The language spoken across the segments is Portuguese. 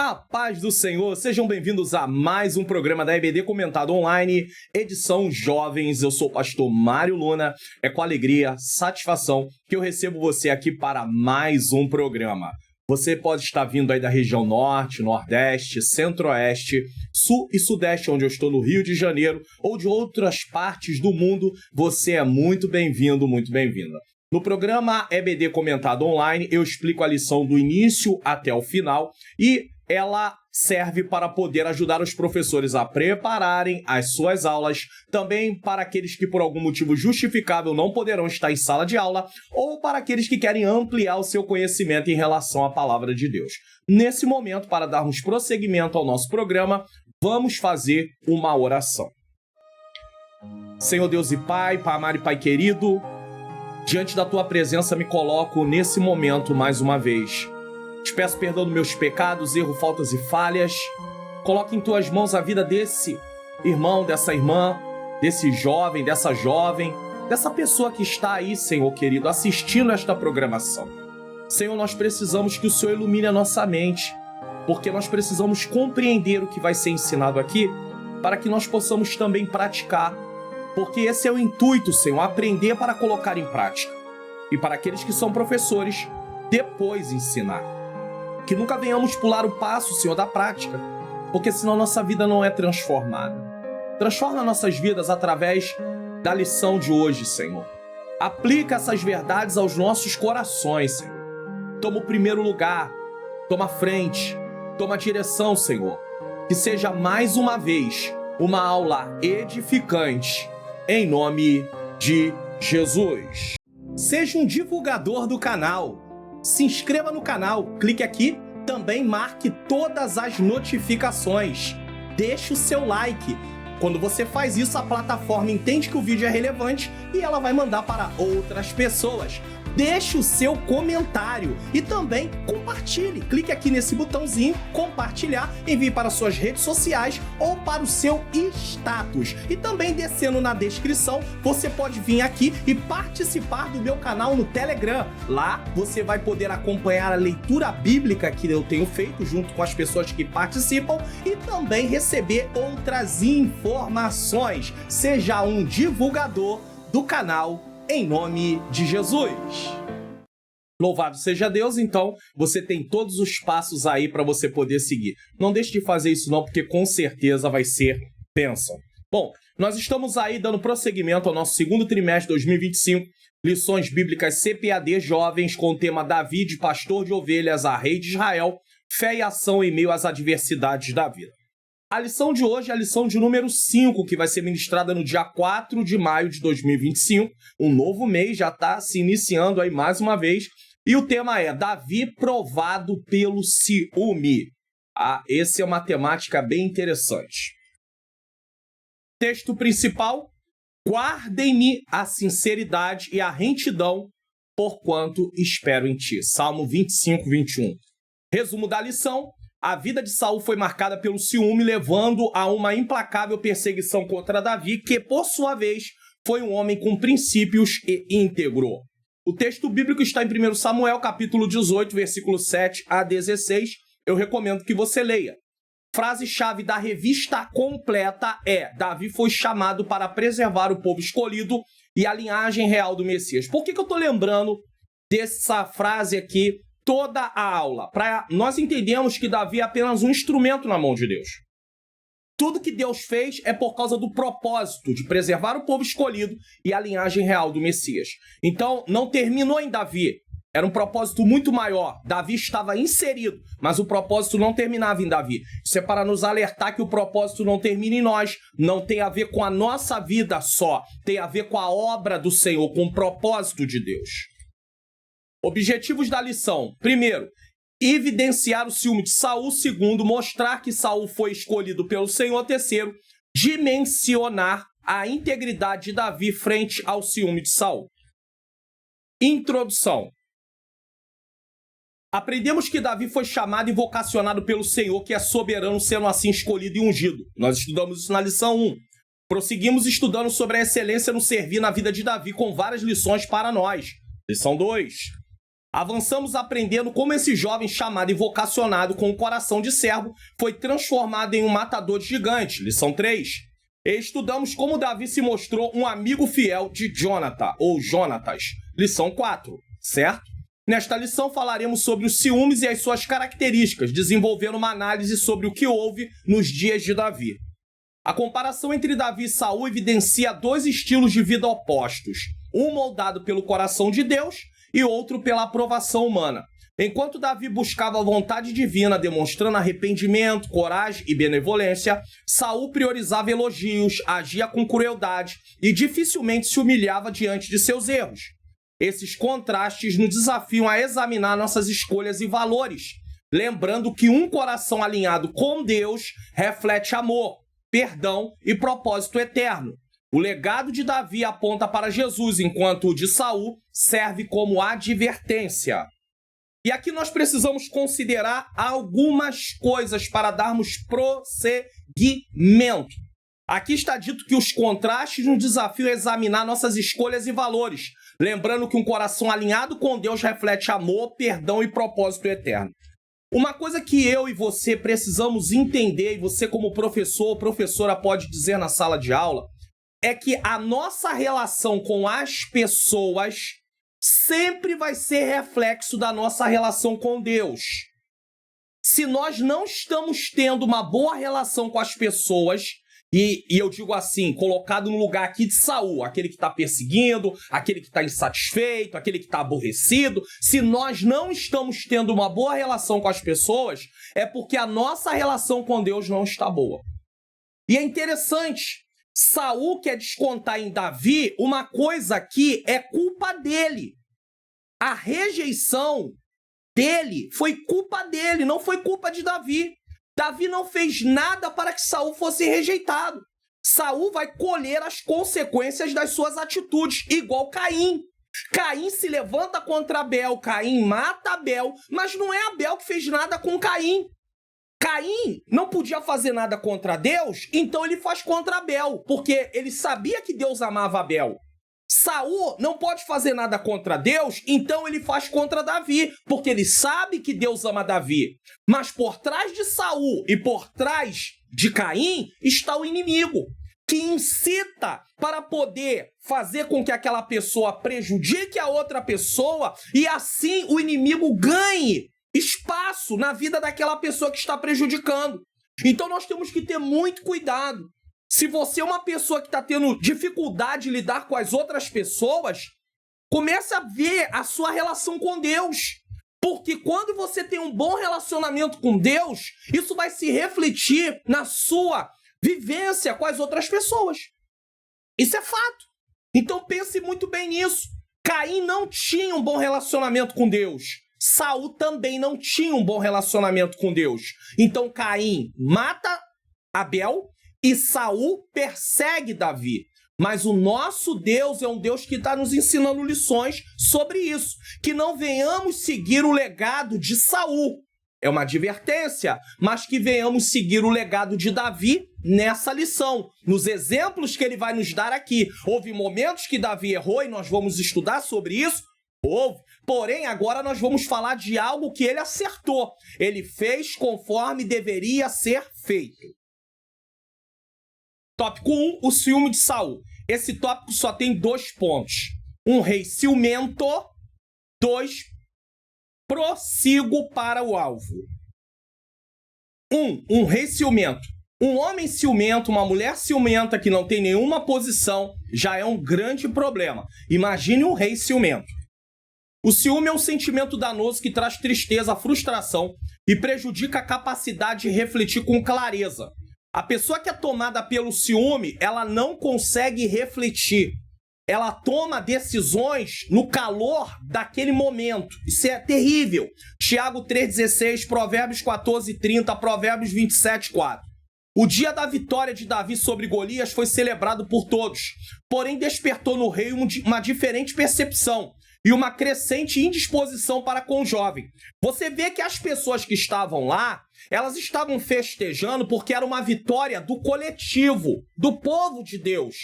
A paz do Senhor, sejam bem-vindos a mais um programa da EBD Comentado Online, edição Jovens. Eu sou o pastor Mário Luna, é com alegria, satisfação que eu recebo você aqui para mais um programa. Você pode estar vindo aí da região Norte, Nordeste, Centro-Oeste, Sul e Sudeste, onde eu estou no Rio de Janeiro, ou de outras partes do mundo, você é muito bem-vindo, muito bem-vinda. No programa EBD Comentado Online, eu explico a lição do início até o final e ela serve para poder ajudar os professores a prepararem as suas aulas, também para aqueles que por algum motivo justificável não poderão estar em sala de aula, ou para aqueles que querem ampliar o seu conhecimento em relação à palavra de Deus. Nesse momento, para darmos prosseguimento ao nosso programa, vamos fazer uma oração. Senhor Deus e Pai, Pai amado e Pai querido, diante da Tua presença me coloco nesse momento mais uma vez. Te peço perdão dos meus pecados, erros, faltas e falhas. Coloque em Tuas mãos a vida desse irmão, dessa irmã, desse jovem, dessa pessoa que está aí, Senhor querido, assistindo esta programação. Senhor, nós precisamos que o Senhor ilumine a nossa mente, porque nós precisamos compreender o que vai ser ensinado aqui, para que nós possamos também praticar. Porque esse é o intuito, Senhor, aprender para colocar em prática. E para aqueles que são professores, depois ensinar. Que nunca venhamos pular o passo, Senhor, da prática, porque senão nossa vida não é transformada. Transforma nossas vidas através da lição de hoje, Senhor. Aplica essas verdades aos nossos corações, Senhor. Toma o primeiro lugar, toma a frente, toma a direção, Senhor. Que seja mais uma vez uma aula edificante, em nome de Jesus. Seja um divulgador do canal. Se inscreva no canal, clique aqui, também marque todas as notificações. Deixe o seu like. Quando você faz isso, a plataforma entende que o vídeo é relevante e ela vai mandar para outras pessoas. Deixe o seu comentário e também compartilhe. Clique aqui nesse botãozinho, compartilhar, envie para suas redes sociais ou para o seu status. E também descendo na descrição, você pode vir aqui e participar do meu canal no Telegram. Lá você vai poder acompanhar a leitura bíblica que eu tenho feito junto com as pessoas que participam e também receber outras informações. Seja um divulgador do canal em nome de Jesus. Louvado seja Deus, então você tem todos os passos aí para você poder seguir. Não deixe de fazer isso não, porque com certeza vai ser bênção. Bom, nós estamos aí dando prosseguimento ao nosso segundo trimestre de 2025, lições bíblicas CPAD Jovens com o tema Davi, de pastor de ovelhas a rei de Israel, fé e ação em meio às adversidades da vida. A lição de hoje é a lição de número 5, que vai ser ministrada no dia 4 de maio de 2025. Um novo mês já está se iniciando aí mais uma vez. E o tema é Davi provado pelo ciúme. Essa é uma temática bem interessante. Texto principal: guardem-me a sinceridade e a retidão, porquanto espero em ti. Salmo 25, 21. Resumo da lição: a vida de Saul foi marcada pelo ciúme, levando a uma implacável perseguição contra Davi, que, por sua vez, foi um homem com princípios e íntegro. O texto bíblico está em 1 Samuel, capítulo 18, versículo 7 a 16. Eu recomendo que você leia. Frase-chave da revista completa é: Davi foi chamado para preservar o povo escolhido e a linhagem real do Messias. Por que eu estou lembrando dessa frase aqui toda a aula? Para nós entendermos que Davi é apenas um instrumento na mão de Deus. Tudo que Deus fez é por causa do propósito de preservar o povo escolhido e a linhagem real do Messias. Então, não terminou em Davi. Era um propósito muito maior. Davi estava inserido, mas o propósito não terminava em Davi. Isso é para nos alertar que o propósito não termina em nós. Não tem a ver com a nossa vida só. Tem a ver com a obra do Senhor, com o propósito de Deus. Objetivos da lição: primeiro, evidenciar o ciúme de Saul. Segundo, mostrar que Saul foi escolhido pelo Senhor. Terceiro, dimensionar a integridade de Davi frente ao ciúme de Saul. Introdução. Aprendemos que Davi foi chamado e vocacionado pelo Senhor, que é soberano, sendo assim escolhido e ungido. Nós estudamos isso na lição 1. Prosseguimos estudando sobre a excelência no servir na vida de Davi, com várias lições para nós. Lição 2. Avançamos aprendendo como esse jovem chamado e vocacionado com o coração de servo foi transformado em um matador de gigantes. Lição 3. Estudamos como Davi se mostrou um amigo fiel de Jonathan, ou Jonatas. Lição 4, certo? Nesta lição falaremos sobre os ciúmes e as suas características, desenvolvendo uma análise sobre o que houve nos dias de Davi. A comparação entre Davi e Saul evidencia dois estilos de vida opostos, um moldado pelo coração de Deus e outro pela aprovação humana. Enquanto Davi buscava a vontade divina, demonstrando arrependimento, coragem e benevolência, Saul priorizava elogios, agia com crueldade e dificilmente se humilhava diante de seus erros. Esses contrastes nos desafiam a examinar nossas escolhas e valores, lembrando que um coração alinhado com Deus reflete amor, perdão e propósito eterno. O legado de Davi aponta para Jesus, enquanto o de Saul serve como advertência. E aqui nós precisamos considerar algumas coisas para darmos prosseguimento. Aqui está dito que os contrastes nos desafiam a examinar nossas escolhas e valores, lembrando que um coração alinhado com Deus reflete amor, perdão e propósito eterno. Uma coisa que eu e você precisamos entender, e você como professor ou professora pode dizer na sala de aula, é que a nossa relação com as pessoas sempre vai ser reflexo da nossa relação com Deus. Se nós não estamos tendo uma boa relação com as pessoas, e eu digo assim, colocado no lugar aqui de Saul, aquele que está perseguindo, aquele que está insatisfeito, aquele que está aborrecido, se nós não estamos tendo uma boa relação com as pessoas, é porque a nossa relação com Deus não está boa. E é interessante, Saul quer descontar em Davi uma coisa que é culpa dele. A rejeição dele foi culpa dele, não foi culpa de Davi. Davi não fez nada para que Saul fosse rejeitado. Saul vai colher as consequências das suas atitudes, igual Caim. Caim se levanta contra Abel, Caim mata Abel, mas não é Abel que fez nada com Caim. Caim não podia fazer nada contra Deus, então ele faz contra Abel, porque ele sabia que Deus amava Abel. Saul não pode fazer nada contra Deus, então ele faz contra Davi, porque ele sabe que Deus ama Davi. Mas por trás de Saul e por trás de Caim está o inimigo, que incita para poder fazer com que aquela pessoa prejudique a outra pessoa e assim o inimigo ganhe espaço na vida daquela pessoa que está prejudicando. Então nós temos que ter muito cuidado. Se você é uma pessoa que está tendo dificuldade de lidar com as outras pessoas, comece a ver a sua relação com Deus. Porque quando você tem um bom relacionamento com Deus, isso vai se refletir na sua vivência com as outras pessoas. Isso é fato. Então pense muito bem nisso. Caim não tinha um bom relacionamento com Deus. Saul também não tinha um bom relacionamento com Deus. Então Caim mata Abel e Saul persegue Davi. Mas o nosso Deus é um Deus que está nos ensinando lições sobre isso. Que não venhamos seguir o legado de Saul. É uma advertência, mas que venhamos seguir o legado de Davi nessa lição. Nos exemplos que ele vai nos dar aqui. Houve momentos que Davi errou e nós vamos estudar sobre isso. Houve. Porém, agora nós vamos falar de algo que ele acertou. Ele fez conforme deveria ser feito. Tópico 1, o ciúme de Saul. Esse tópico só tem 2 pontos. Um rei ciumento. 2, prossigo para o alvo. 1, um rei ciumento. Um homem ciumento, uma mulher ciumenta que não tem nenhuma posição, já é um grande problema. Imagine um rei ciumento. O ciúme é um sentimento danoso que traz tristeza, frustração e prejudica a capacidade de refletir com clareza. A pessoa que é tomada pelo ciúme, ela não consegue refletir. Ela toma decisões no calor daquele momento. Isso é terrível. Tiago 3,16, Provérbios 14,30, Provérbios 27,4. O dia da vitória de Davi sobre Golias foi celebrado por todos, porém despertou no rei uma diferente percepção e uma crescente indisposição para com o jovem. Você vê que as pessoas que estavam lá, elas estavam festejando porque era uma vitória do coletivo, do povo de Deus.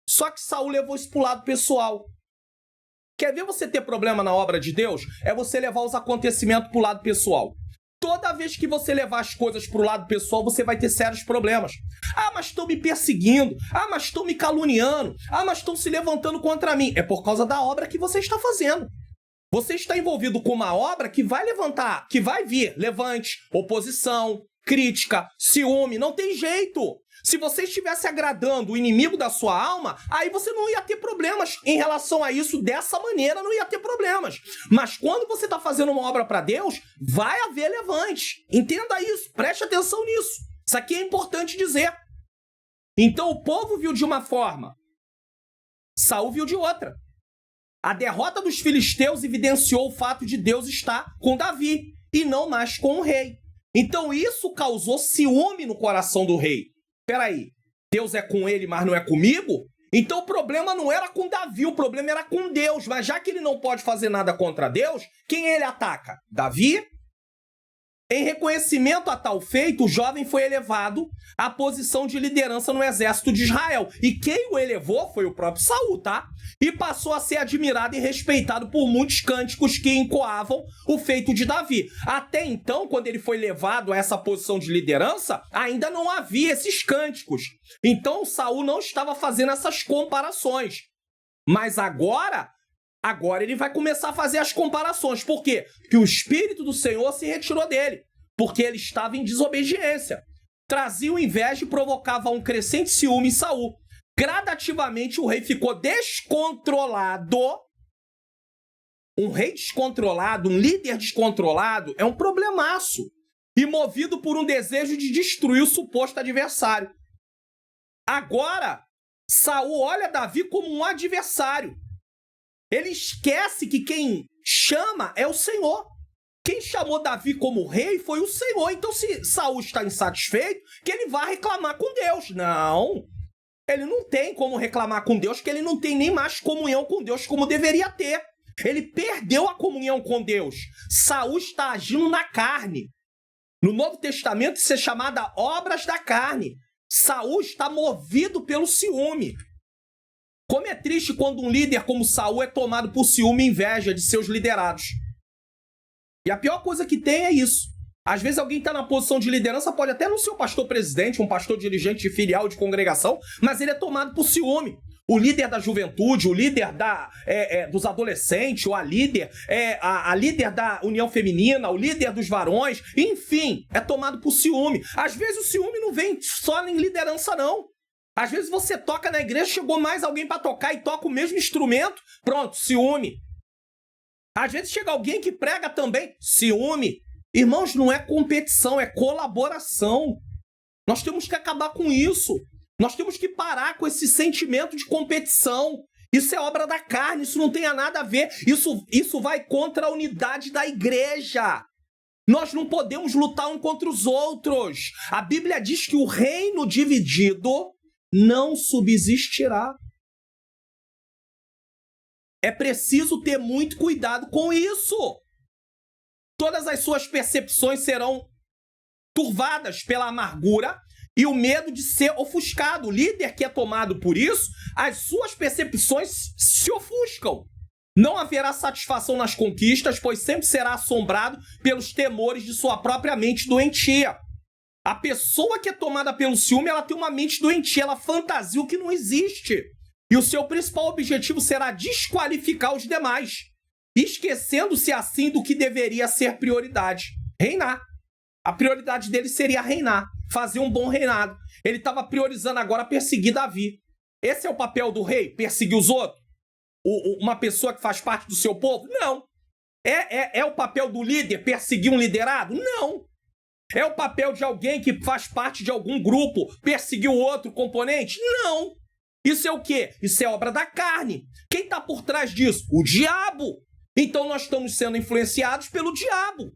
Só que Saul levou isso para o lado pessoal. Quer ver você ter problema na obra de Deus? É você levar os acontecimentos pro lado pessoal. Toda vez que você levar as coisas pro lado pessoal, você vai ter sérios problemas. Ah, mas estão me perseguindo. Ah, mas estão me caluniando. Ah, mas estão se levantando contra mim. É por causa da obra que você está fazendo. Você está envolvido com uma obra que vai levantar, que vai vir levante, oposição, crítica, ciúme. Não tem jeito. Se você estivesse agradando o inimigo da sua alma, aí você não ia ter problemas em relação a isso. Dessa maneira, não ia ter problemas. Mas quando você está fazendo uma obra para Deus, vai haver levante. Entenda isso, preste atenção nisso. Isso aqui é importante dizer. Então o povo viu de uma forma, Saul viu de outra. A derrota dos filisteus evidenciou o fato de Deus estar com Davi e não mais com o rei. Então isso causou ciúme no coração do rei. Peraí, Deus é com ele, mas não é comigo? Então o problema não era com Davi, o problema era com Deus. Mas já que ele não pode fazer nada contra Deus, quem ele ataca? Davi? Em reconhecimento a tal feito, o jovem foi elevado à posição de liderança no exército de Israel. E quem o elevou foi o próprio Saul, tá? E passou a ser admirado e respeitado por muitos cânticos que encoavam o feito de Davi. Até então, quando ele foi levado a essa posição de liderança, ainda não havia esses cânticos. Então, Saul não estava fazendo essas comparações. Mas agora ele vai começar a fazer as comparações. Por quê? Porque o Espírito do Senhor se retirou dele. Porque ele estava em desobediência. Trazia inveja e provocava um crescente ciúme em Saul. Gradativamente o rei ficou descontrolado. Um rei descontrolado, um líder descontrolado, é um problemaço. E movido por um desejo de destruir o suposto adversário. Agora, Saul olha Davi como um adversário. Ele esquece que quem chama é o Senhor. Quem chamou Davi como rei foi o Senhor. Então, se Saul está insatisfeito, que ele vá reclamar com Deus. Não. Ele não tem como reclamar com Deus, porque ele não tem nem mais comunhão com Deus como deveria ter. Ele perdeu a comunhão com Deus. Saul está agindo na carne. No Novo Testamento, isso é chamada obras da carne. Saul está movido pelo ciúme. Como é triste quando um líder como Saul é tomado por ciúme e inveja de seus liderados. E a pior coisa que tem é isso. Às vezes alguém está na posição de liderança, pode até não ser um pastor presidente, um pastor dirigente de filial de congregação, mas ele é tomado por ciúme. O líder da juventude, o líder dos adolescentes, ou a líder da união feminina, o líder dos varões, enfim, é tomado por ciúme. Às vezes o ciúme não vem só em liderança, não. Às vezes você toca na igreja, chegou mais alguém para tocar e toca o mesmo instrumento, pronto, ciúme. Às vezes chega alguém que prega também, ciúme. Irmãos, não é competição, é colaboração. Nós temos que acabar com isso. Nós temos que parar com esse sentimento de competição. Isso é obra da carne, isso não tem nada a ver. Isso vai contra a unidade da igreja. Nós não podemos lutar um contra os outros. A Bíblia diz que o reino dividido não subsistirá. É preciso ter muito cuidado com isso. Todas as suas percepções serão turvadas pela amargura e o medo de ser ofuscado. O líder que é tomado por isso, as suas percepções se ofuscam. Não haverá satisfação nas conquistas, pois sempre será assombrado pelos temores de sua própria mente doentia. A pessoa que é tomada pelo ciúme, ela tem uma mente doentia, ela fantasia o que não existe. E o seu principal objetivo será desqualificar os demais, esquecendo-se assim do que deveria ser prioridade: reinar. A prioridade dele seria reinar, fazer um bom reinado. Ele estava priorizando agora perseguir Davi. Esse é o papel do rei? Perseguir os outros? Uma pessoa que faz parte do seu povo? Não. É o papel do líder perseguir um liderado? Não. É o papel de alguém que faz parte de algum grupo perseguir o outro componente? Não. Isso é o quê? Isso é obra da carne. Quem está por trás disso? O diabo. Então nós estamos sendo influenciados pelo diabo.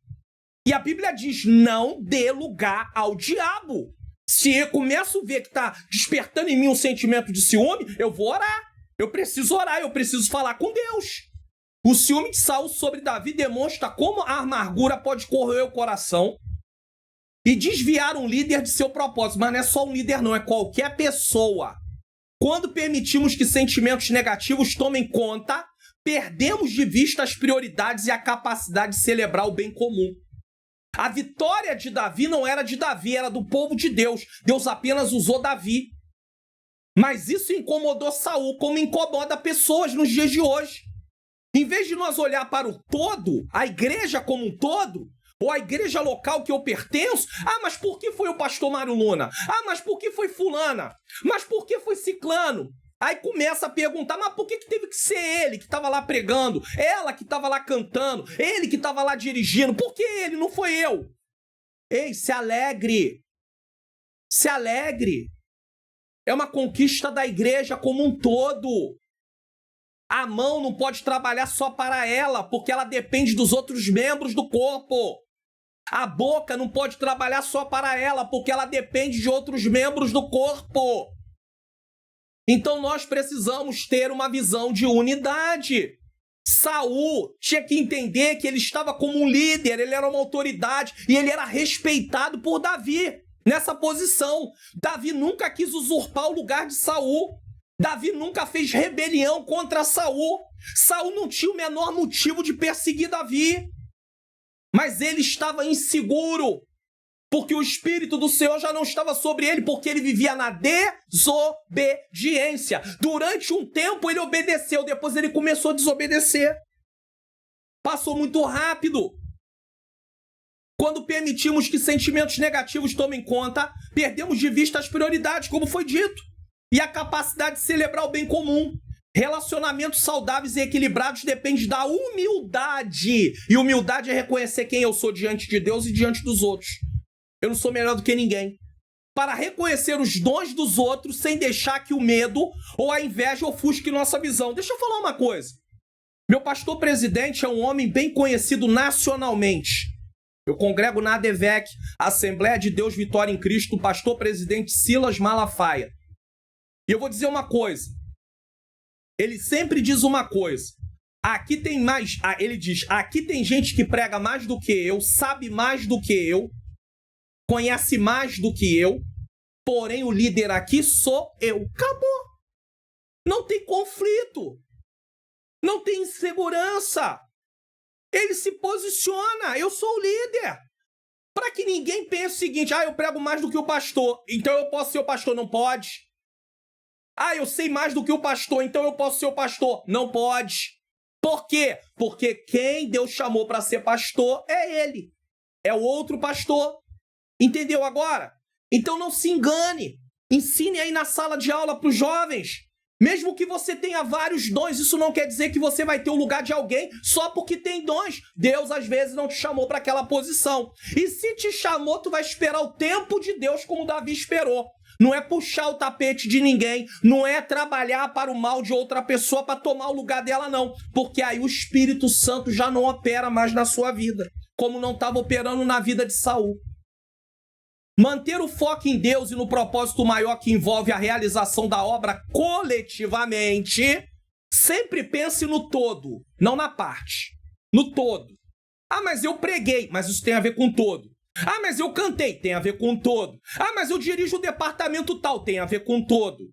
E a Bíblia diz, não dê lugar ao diabo. Se eu começo a ver que está despertando em mim um sentimento de ciúme, eu vou orar. Eu preciso orar, eu preciso falar com Deus. O ciúme de Saul sobre Davi demonstra como a amargura pode corroer o coração e desviar um líder de seu propósito. Mas não é só um líder não, é qualquer pessoa. Quando permitimos que sentimentos negativos tomem conta, perdemos de vista as prioridades e a capacidade de celebrar o bem comum. A vitória de Davi não era de Davi, era do povo de Deus. Deus apenas usou Davi. Mas isso incomodou Saul, como incomoda pessoas nos dias de hoje. Em vez de nós olhar para o todo, a igreja como um todo, ou a igreja local que eu pertenço, mas por que foi o pastor Mário Luna? Mas por que foi fulana? Mas por que foi ciclano? Aí começa a perguntar, mas por que teve que ser ele que estava lá pregando? Ela que estava lá cantando? Ele que estava lá dirigindo? Por que ele, não foi eu? Ei, se alegre! Se alegre! É uma conquista da igreja como um todo. A mão não pode trabalhar só para ela, porque ela depende dos outros membros do corpo. A boca não pode trabalhar só para ela, porque ela depende de outros membros do corpo. Então nós precisamos ter uma visão de unidade. Saul tinha que entender que ele estava como um líder, ele era uma autoridade e ele era respeitado por Davi nessa posição. Davi nunca quis usurpar o lugar de Saul. Davi nunca fez rebelião contra Saul. Saul não tinha o menor motivo de perseguir Davi. Mas ele estava inseguro, porque o Espírito do Senhor já não estava sobre ele, porque ele vivia na desobediência. Durante um tempo ele obedeceu, depois ele começou a desobedecer. Passou muito rápido. Quando permitimos que sentimentos negativos tomem conta, perdemos de vista as prioridades, como foi dito, e a capacidade de celebrar o bem comum. Relacionamentos saudáveis e equilibrados dependem da humildade. E humildade é reconhecer quem eu sou diante de Deus e diante dos outros. Eu não sou melhor do que ninguém. Para reconhecer os dons dos outros sem deixar que o medo ou a inveja ofusque nossa visão. Deixa eu falar uma coisa. Meu pastor presidente é um homem bem conhecido nacionalmente. Eu congrego na ADVEC, Assembleia de Deus Vitória em Cristo, o pastor presidente Silas Malafaia. E eu vou dizer uma coisa. Ele sempre diz uma coisa. Aqui tem mais... Ele diz, aqui tem gente que prega mais do que eu, sabe mais do que eu, conhece mais do que eu, porém o líder aqui sou eu. Acabou. Não tem conflito. Não tem insegurança. Ele se posiciona. Eu sou o líder. Para que ninguém pense o seguinte, eu prego mais do que o pastor, então eu posso ser o pastor. Não pode. Eu sei mais do que o pastor, então eu posso ser o pastor. Não pode. Por quê? Porque quem Deus chamou para ser pastor é ele. É o outro pastor. Entendeu agora? Então não se engane. Ensine aí na sala de aula para os jovens. Mesmo que você tenha vários dons, isso não quer dizer que você vai ter o lugar de alguém só porque tem dons. Deus às vezes não te chamou para aquela posição. E se te chamou, tu vai esperar o tempo de Deus como Davi esperou. Não é puxar o tapete de ninguém, não é trabalhar para o mal de outra pessoa para tomar o lugar dela, não. Porque aí o Espírito Santo já não opera mais na sua vida, como não estava operando na vida de Saul. Manter o foco em Deus e no propósito maior que envolve a realização da obra coletivamente, sempre pense no todo, não na parte, no todo. Mas eu preguei, mas isso tem a ver com todo. Mas eu cantei, tem a ver com todo. Mas eu dirijo o departamento tal, tem a ver com todo.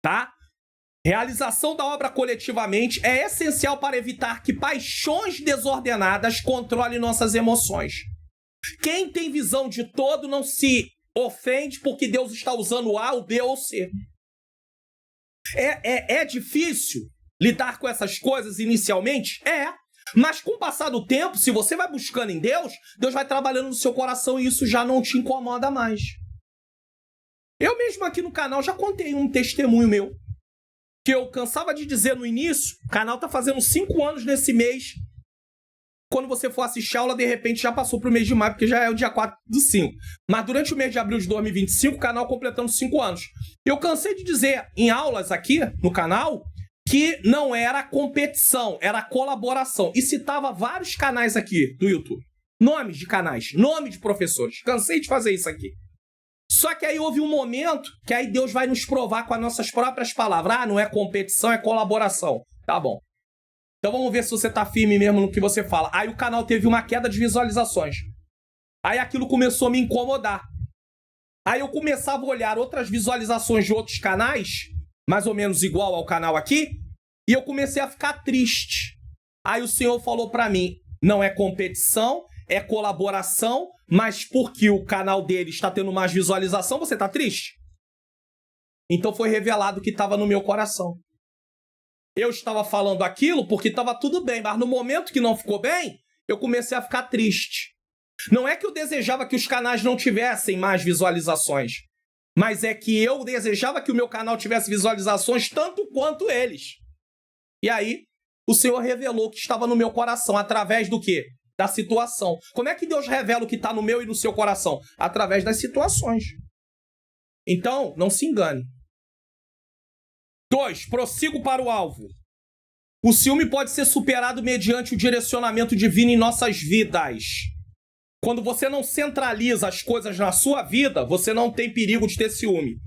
Tá? Realização da obra coletivamente é essencial para evitar que paixões desordenadas controlem nossas emoções. Quem tem visão de todo não se ofende porque Deus está usando A, o B ou o C. É difícil lidar com essas coisas inicialmente? Mas com o passar do tempo, se você vai buscando em Deus, Deus vai trabalhando no seu coração e isso já não te incomoda mais. Eu mesmo aqui no canal já contei um testemunho meu, que eu cansava de dizer no início. O canal tá fazendo 5 anos nesse mês. Quando você for assistir a aula, de repente já passou pro mês de maio, porque já é o dia 4/5. Mas durante o mês de abril de 2025, o canal completando 5 anos. Eu cansei de dizer em aulas aqui no canal que não era competição, era colaboração. E citava vários canais aqui do YouTube. Nomes de canais, nome de professores. Cansei de fazer isso aqui. Só que aí houve um momento que aí Deus vai nos provar com as nossas próprias palavras. Não é competição, é colaboração. Tá bom. Então vamos ver se você tá firme mesmo no que você fala. Aí o canal teve uma queda de visualizações. Aí aquilo começou a me incomodar. Aí eu começava a olhar outras visualizações de outros canais, mais ou menos igual ao canal aqui, E eu comecei a ficar triste. Aí o Senhor falou para mim, não é competição, é colaboração, mas porque o canal dele está tendo mais visualização, você tá triste? Então foi revelado o que estava no meu coração. Eu estava falando aquilo porque estava tudo bem, mas no momento que não ficou bem, eu comecei a ficar triste. Não é que eu desejava que os canais não tivessem mais visualizações, mas é que eu desejava que o meu canal tivesse visualizações tanto quanto eles. E aí, o Senhor revelou o que estava no meu coração, através do quê? Da situação. Como é que Deus revela o que está no meu e no seu coração? Através das situações. Então, não se engane. 2. Prossigo para o alvo. O ciúme pode ser superado mediante o direcionamento divino em nossas vidas. Quando você não centraliza as coisas na sua vida, você não tem perigo de ter ciúme.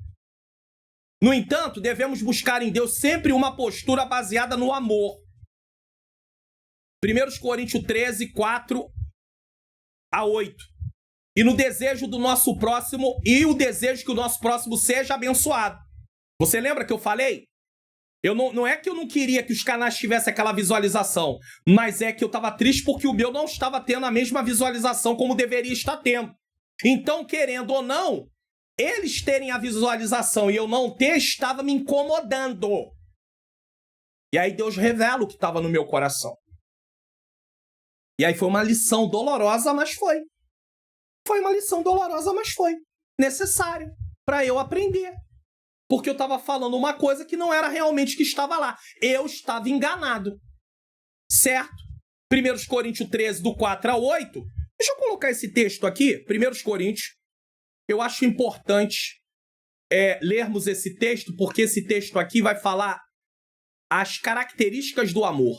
No entanto, devemos buscar em Deus sempre uma postura baseada no amor. 1 Coríntios 13, 4 a 8. E no desejo do nosso próximo e o desejo que o nosso próximo seja abençoado. Você lembra que eu falei? Não é que eu não queria que os canais tivessem aquela visualização, mas é que eu estava triste porque o meu não estava tendo a mesma visualização como deveria estar tendo. Então, querendo ou não, eles terem a visualização e eu não ter, estava me incomodando. E aí Deus revela o que estava no meu coração. E aí foi uma lição dolorosa, mas foi. Foi uma lição dolorosa, mas foi necessária para eu aprender. Porque eu estava falando uma coisa que não era realmente que estava lá. Eu estava enganado. Certo? 1 Coríntios 13, do 4 a 8. Deixa eu colocar esse texto aqui. 1 Coríntios. Eu acho importante lermos esse texto, porque esse texto aqui vai falar as características do amor.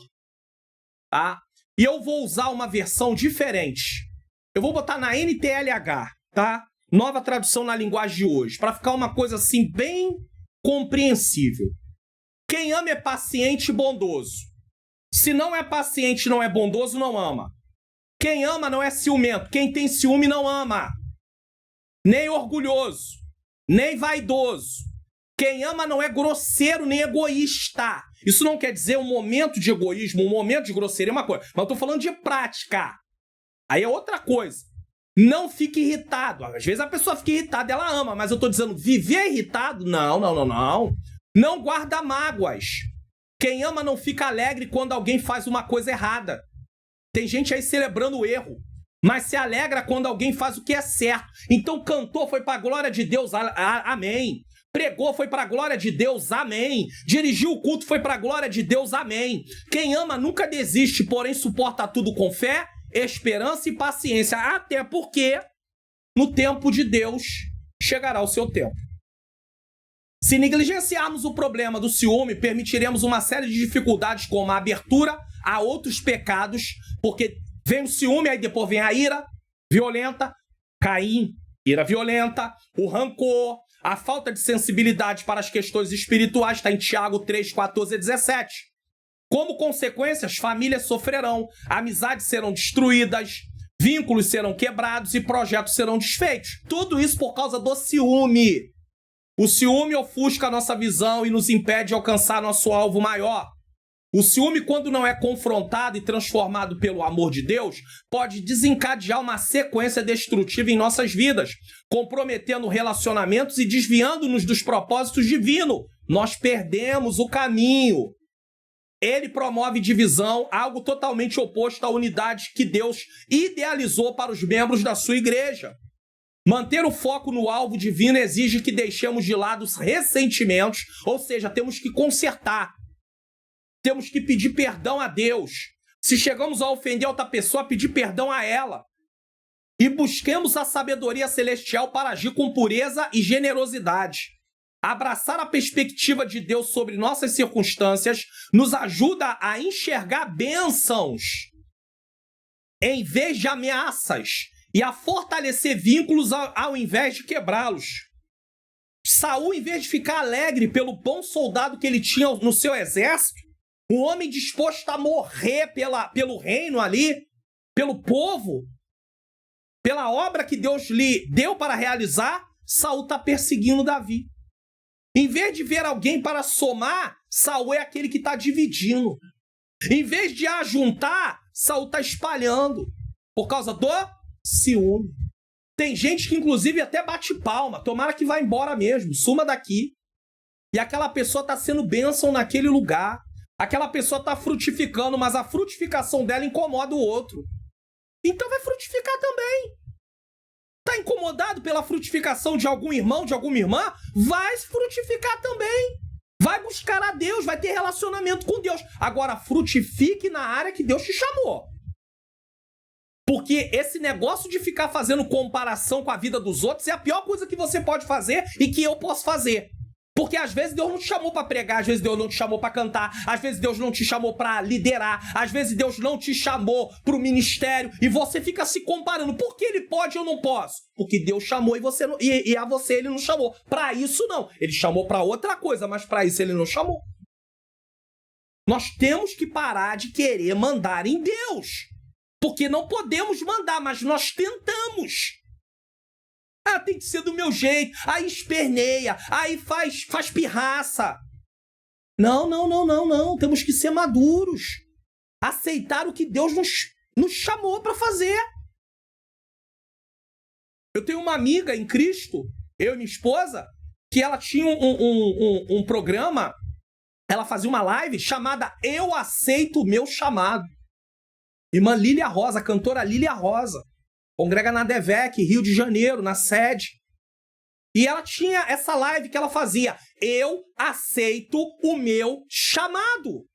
Tá? E eu vou usar uma versão diferente. Eu vou botar na NTLH, tá? Nova tradução na linguagem de hoje, para ficar uma coisa assim bem compreensível. Quem ama é paciente e bondoso. Se não é paciente e não é bondoso, não ama. Quem ama não é ciumento. Quem tem ciúme não ama. Nem orgulhoso, nem vaidoso. Quem ama não é grosseiro nem egoísta. Isso não quer dizer um momento de egoísmo, um momento de grosseria é uma coisa. Mas eu tô falando de prática. Aí é outra coisa. Não fique irritado. Às vezes a pessoa fica irritada, ela ama, mas eu tô dizendo viver irritado? Não. Não guarda mágoas. Quem ama não fica alegre quando alguém faz uma coisa errada. Tem gente aí celebrando o erro, mas se alegra quando alguém faz o que é certo. Então cantou, foi para a glória de Deus, amém. Pregou, foi para a glória de Deus, amém. Dirigiu o culto, foi para a glória de Deus, amém. Quem ama nunca desiste, porém suporta tudo com fé, esperança e paciência. Até porque no tempo de Deus chegará o seu tempo. Se negligenciarmos o problema do ciúme, permitiremos uma série de dificuldades, como a abertura a outros pecados, porque vem o ciúme, aí depois vem a ira violenta, Caim, ira violenta, o rancor, a falta de sensibilidade para as questões espirituais, está em Tiago 3, 14 e 17. Como consequência, as famílias sofrerão, amizades serão destruídas, vínculos serão quebrados e projetos serão desfeitos. Tudo isso por causa do ciúme. O ciúme ofusca a nossa visão e nos impede de alcançar nosso alvo maior. O ciúme, quando não é confrontado e transformado pelo amor de Deus, pode desencadear uma sequência destrutiva em nossas vidas, comprometendo relacionamentos e desviando-nos dos propósitos divinos. Nós perdemos o caminho. Ele promove divisão, algo totalmente oposto à unidade que Deus idealizou para os membros da sua igreja. Manter o foco no alvo divino exige que deixemos de lado os ressentimentos, ou seja, temos que consertar. Temos que pedir perdão a Deus. Se chegamos a ofender outra pessoa, pedir perdão a ela. E busquemos a sabedoria celestial para agir com pureza e generosidade. Abraçar a perspectiva de Deus sobre nossas circunstâncias nos ajuda a enxergar bênçãos em vez de ameaças e a fortalecer vínculos ao invés de quebrá-los. Saul, em vez de ficar alegre pelo bom soldado que ele tinha no seu exército, um homem disposto a morrer pelo reino ali, pelo povo, pela obra que Deus lhe deu para realizar, Saul está perseguindo Davi. Em vez de ver alguém para somar, Saul é aquele que está dividindo. Em vez de ajuntar, Saul está espalhando. Por causa do ciúme. Tem gente que, inclusive, até bate palma. Tomara que vá embora mesmo. Suma daqui. E aquela pessoa está sendo bênção naquele lugar. Aquela pessoa está frutificando, mas a frutificação dela incomoda o outro. Então vai frutificar também. Está incomodado pela frutificação de algum irmão, de alguma irmã? Vai frutificar também. Vai buscar a Deus, vai ter relacionamento com Deus. Agora, frutifique na área que Deus te chamou. Porque esse negócio de ficar fazendo comparação com a vida dos outros é a pior coisa que você pode fazer e que eu posso fazer. Porque às vezes Deus não te chamou para pregar, às vezes Deus não te chamou para cantar, às vezes Deus não te chamou para liderar, às vezes Deus não te chamou para o ministério e você fica se comparando. Por que ele pode e eu não posso? Porque Deus chamou e você não, e a você ele não chamou. Para isso não. Ele chamou para outra coisa, mas para isso ele não chamou. Nós temos que parar de querer mandar em Deus. Porque não podemos mandar, mas nós tentamos. Ah, tem que ser do meu jeito. Aí esperneia. Aí faz pirraça. Não. Temos que ser maduros. Aceitar o que Deus nos chamou para fazer. Eu tenho uma amiga em Cristo, eu e minha esposa, que ela tinha um programa, ela fazia uma live chamada Eu Aceito o Meu Chamado. Irmã Lília Rosa, cantora Lília Rosa. Congrega na Devec, Rio de Janeiro, na sede. E ela tinha essa live que ela fazia. Eu aceito o meu chamado.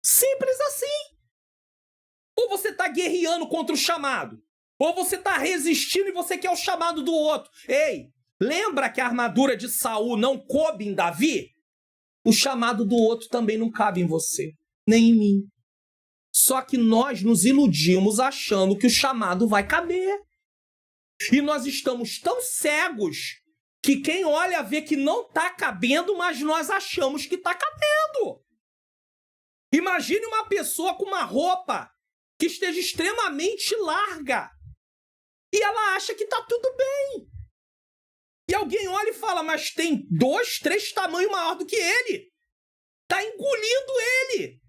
Simples assim. Ou você está guerreando contra o chamado. Ou você está resistindo e você quer o chamado do outro. Ei, lembra que a armadura de Saul não coube em Davi? O chamado do outro também não cabe em você, nem em mim. Só que nós nos iludimos achando que o chamado vai caber. E nós estamos tão cegos que quem olha vê que não está cabendo, mas nós achamos que está cabendo. Imagine uma pessoa com uma roupa que esteja extremamente larga e ela acha que está tudo bem. E alguém olha e fala, mas tem 2, 3 tamanhos maior do que ele. Está engolindo ele.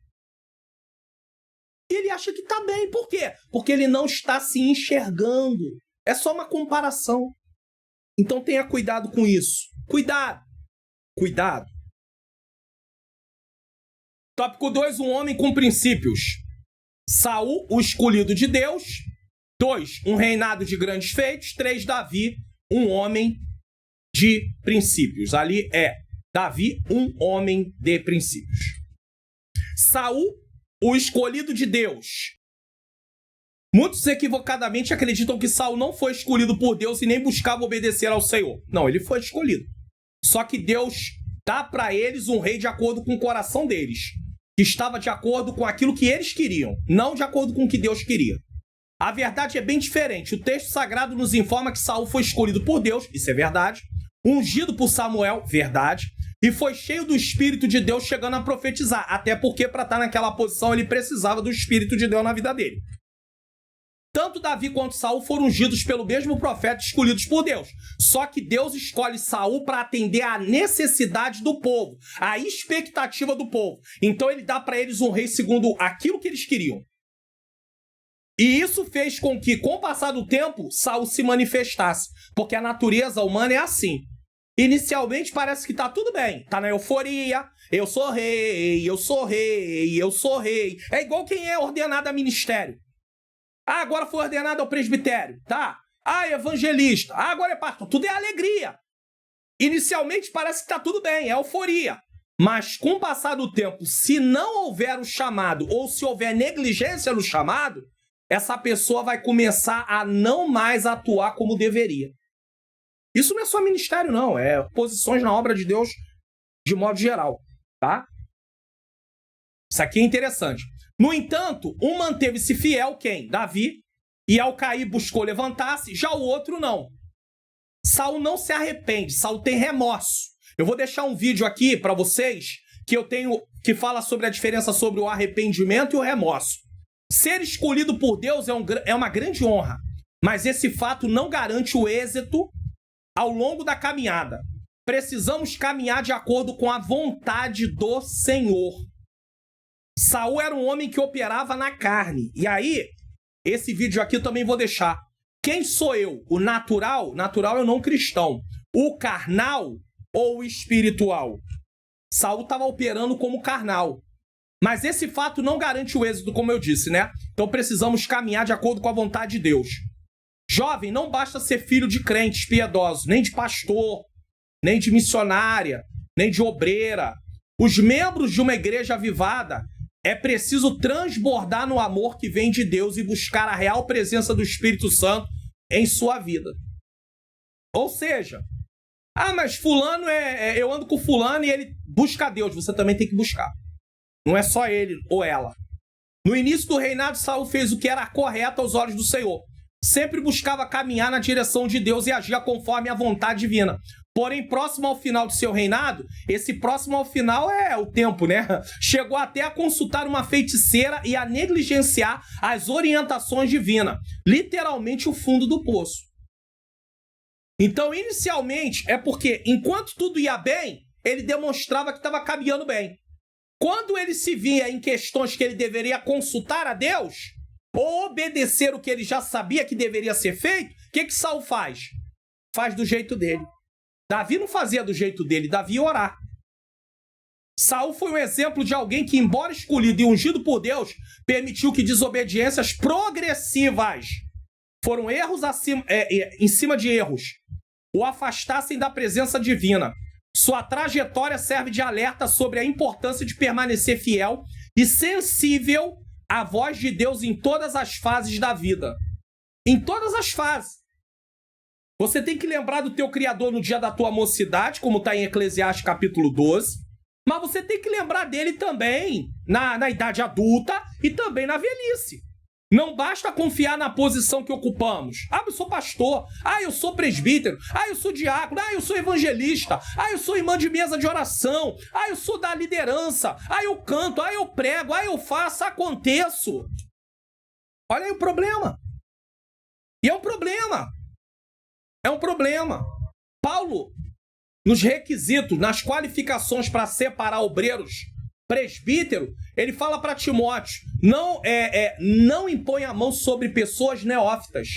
E ele acha que está bem. Por quê? Porque ele não está se enxergando. É só uma comparação. Então tenha cuidado com isso. Cuidado. Cuidado. Tópico 2. Um homem com princípios. Saul, o escolhido de Deus. 2. Um reinado de grandes feitos. 3. Davi, um homem de princípios. Ali é Davi, um homem de princípios. Saul, o escolhido de Deus. Muitos equivocadamente acreditam que Saul não foi escolhido por Deus e nem buscava obedecer ao Senhor. Não, ele foi escolhido. Só que Deus dá para eles um rei de acordo com o coração deles, que estava de acordo com aquilo que eles queriam, não de acordo com o que Deus queria. A verdade é bem diferente. O texto sagrado nos informa que Saul foi escolhido por Deus, isso é verdade. Ungido por Samuel, verdade. E foi cheio do Espírito de Deus, chegando a profetizar. Até porque, para estar naquela posição, ele precisava do Espírito de Deus na vida dele. Tanto Davi quanto Saul foram ungidos pelo mesmo profeta, escolhidos por Deus. Só que Deus escolhe Saul para atender à necessidade do povo, à expectativa do povo. Então ele dá para eles um rei segundo aquilo que eles queriam. E isso fez com que, com o passar do tempo, Saul se manifestasse. Porque a natureza humana é assim. Inicialmente parece que tá tudo bem, tá na euforia, eu sou rei, eu sou rei, eu sou rei. É igual quem é ordenado a ministério. Ah, agora foi ordenado ao presbitério, tá? Ah, evangelista, ah, agora é pastor, tudo é alegria. Inicialmente parece que tá tudo bem, é euforia. Mas com o passar do tempo, se não houver o chamado ou se houver negligência no chamado, essa pessoa vai começar a não mais atuar como deveria. Isso não é só ministério, não. É posições na obra de Deus de modo geral, tá? Isso aqui é interessante. No entanto, um manteve-se fiel, quem? Davi. E ao cair buscou levantar-se, já o outro não. Saul não se arrepende, Saul tem remorso. Eu vou deixar um vídeo aqui para vocês que fala sobre a diferença sobre o arrependimento e o remorso. Ser escolhido por Deus é uma grande honra, mas esse fato não garante o êxito ao longo da caminhada. precisamos caminhar de acordo com a vontade do Senhor. Saul era um homem que operava na carne. E aí, esse vídeo aqui eu também vou deixar. Quem sou eu? O natural? Natural é o não cristão. O carnal ou o espiritual? Saul estava operando como carnal. Mas esse fato não garante o êxito, como eu disse, né? Então precisamos caminhar de acordo com a vontade de Deus. Jovem, não basta ser filho de crentes piedosos, nem de pastor, nem de missionária, nem de obreira. Os membros de uma igreja avivada é preciso transbordar no amor que vem de Deus e buscar a real presença do Espírito Santo em sua vida. Ou seja, mas fulano eu ando com fulano e ele busca a Deus. Você também tem que buscar. Não é só ele ou ela. No início do reinado, Saul fez o que era correto aos olhos do Senhor. Sempre buscava caminhar na direção de Deus e agir conforme a vontade divina. Porém, próximo ao final de seu reinado, esse próximo ao final é o tempo, né? Chegou até a consultar uma feiticeira e a negligenciar as orientações divinas. Literalmente o fundo do poço. Então, inicialmente, é porque enquanto tudo ia bem, ele demonstrava que estava caminhando bem. Quando ele se via em questões que ele deveria consultar a Deus, ou obedecer o que ele já sabia que deveria ser feito, o que Saul faz? Faz do jeito dele. Davi não fazia do jeito dele, Davi ia orar. Saul foi um exemplo de alguém que, embora escolhido e ungido por Deus, permitiu que desobediências progressivas, foram erros em cima de erros, o afastassem da presença divina. Sua trajetória serve de alerta sobre a importância de permanecer fiel e sensível à voz de Deus em todas as fases da vida. Em todas as fases. Você tem que lembrar do teu Criador no dia da tua mocidade, como está em Eclesiastes capítulo 12, mas você tem que lembrar dele também na idade adulta e também na velhice. Não basta confiar na posição que ocupamos. Eu sou pastor. Eu sou presbítero. Eu sou diácono. Eu sou evangelista. Eu sou irmã de mesa de oração. Eu sou da liderança. Eu canto. Eu prego. Eu faço, aconteço. Olha aí o problema. E é um problema. É um problema. Paulo, nos requisitos, nas qualificações para separar obreiros, presbítero, ele fala para Timóteo, não impõe a mão sobre pessoas neófitas,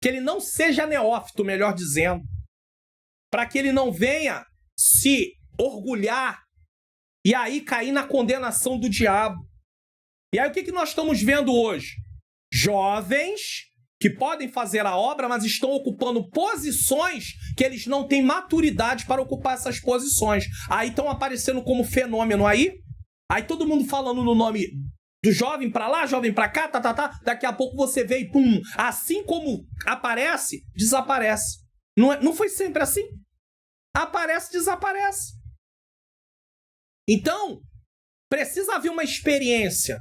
que ele não seja neófito, melhor dizendo, para que ele não venha se orgulhar e aí cair na condenação do diabo. E aí o que nós estamos vendo hoje? Jovens que podem fazer a obra, mas estão ocupando posições que eles não têm maturidade para ocupar essas posições. Aí estão aparecendo como fenômeno aí todo mundo falando no nome do jovem pra lá, jovem pra cá, daqui a pouco você vê e pum, assim como aparece, desaparece. Não foi sempre assim? Aparece, desaparece. Então, precisa haver uma experiência.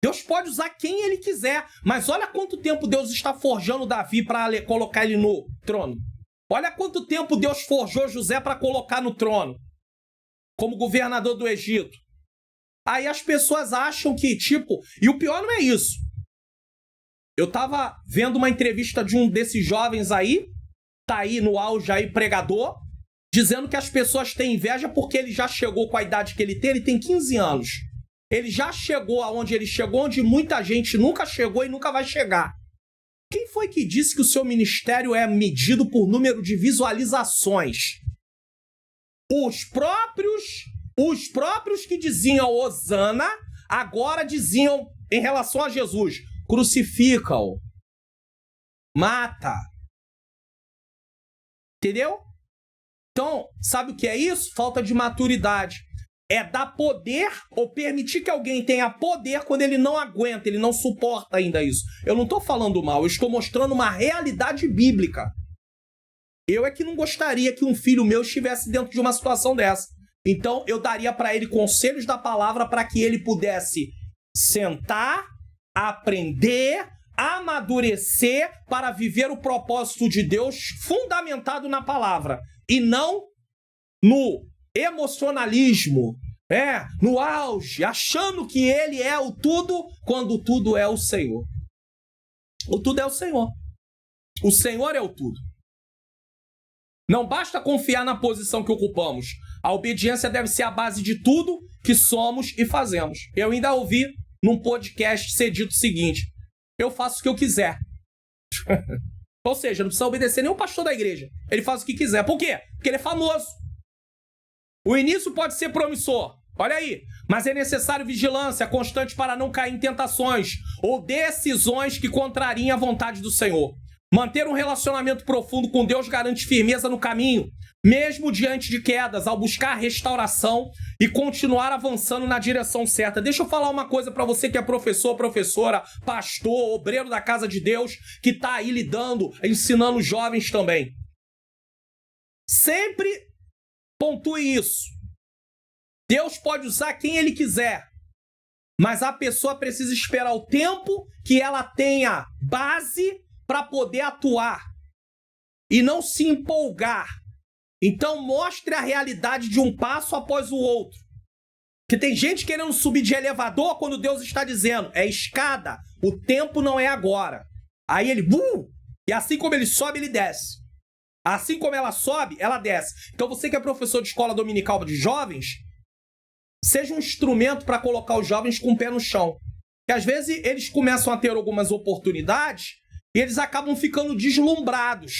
Deus pode usar quem ele quiser, mas olha quanto tempo Deus está forjando Davi para colocar ele no trono. Olha quanto tempo Deus forjou José para colocar no trono, como governador do Egito. Aí as pessoas acham que, e o pior não é isso. Eu tava vendo uma entrevista de um desses jovens aí, tá aí no auge aí, pregador, dizendo que as pessoas têm inveja porque ele já chegou com a idade que ele tem 15 anos. Ele já chegou aonde ele chegou, onde muita gente nunca chegou e nunca vai chegar. Quem foi que disse que o seu ministério é medido por número de visualizações? Os próprios que diziam Hosana, agora diziam em relação a Jesus, crucifica-o, mata. Entendeu? Então, sabe o que é isso? Falta de maturidade. É dar poder ou permitir que alguém tenha poder quando ele não aguenta, ele não suporta ainda isso. Eu não estou falando mal, eu estou mostrando uma realidade bíblica. Eu é que não gostaria que um filho meu estivesse dentro de uma situação dessa. Então, eu daria para ele conselhos da palavra para que ele pudesse sentar, aprender, amadurecer para viver o propósito de Deus fundamentado na palavra e não no emocionalismo, no auge, achando que ele é o tudo, quando o tudo é o Senhor. O tudo é o Senhor. O Senhor é o tudo. Não basta confiar na posição que ocupamos. A obediência deve ser a base de tudo que somos e fazemos. Eu ainda ouvi num podcast ser dito o seguinte: eu faço o que eu quiser. Ou seja, não precisa obedecer nem o pastor da igreja. Ele faz o que quiser. Por quê? Porque ele é famoso. O início pode ser promissor. Olha aí. Mas é necessário vigilância constante para não cair em tentações ou decisões que contrariem a vontade do Senhor. Manter um relacionamento profundo com Deus garante firmeza no caminho, mesmo diante de quedas, ao buscar restauração e continuar avançando na direção certa. Deixa eu falar uma coisa para você que é professor, professora, pastor, obreiro da casa de Deus, que está aí lidando, ensinando jovens também. Sempre pontue isso. Deus pode usar quem Ele quiser, mas a pessoa precisa esperar o tempo que ela tenha base para poder atuar e não se empolgar. Então mostre a realidade de um passo após o outro. Porque tem gente querendo subir de elevador quando Deus está dizendo, é escada, o tempo não é agora. Aí ele, e assim como ele sobe, ele desce. Assim como ela sobe, ela desce. Então você que é professor de escola dominical de jovens, seja um instrumento para colocar os jovens com o pé no chão. Porque às vezes eles começam a ter algumas oportunidades e eles acabam ficando deslumbrados.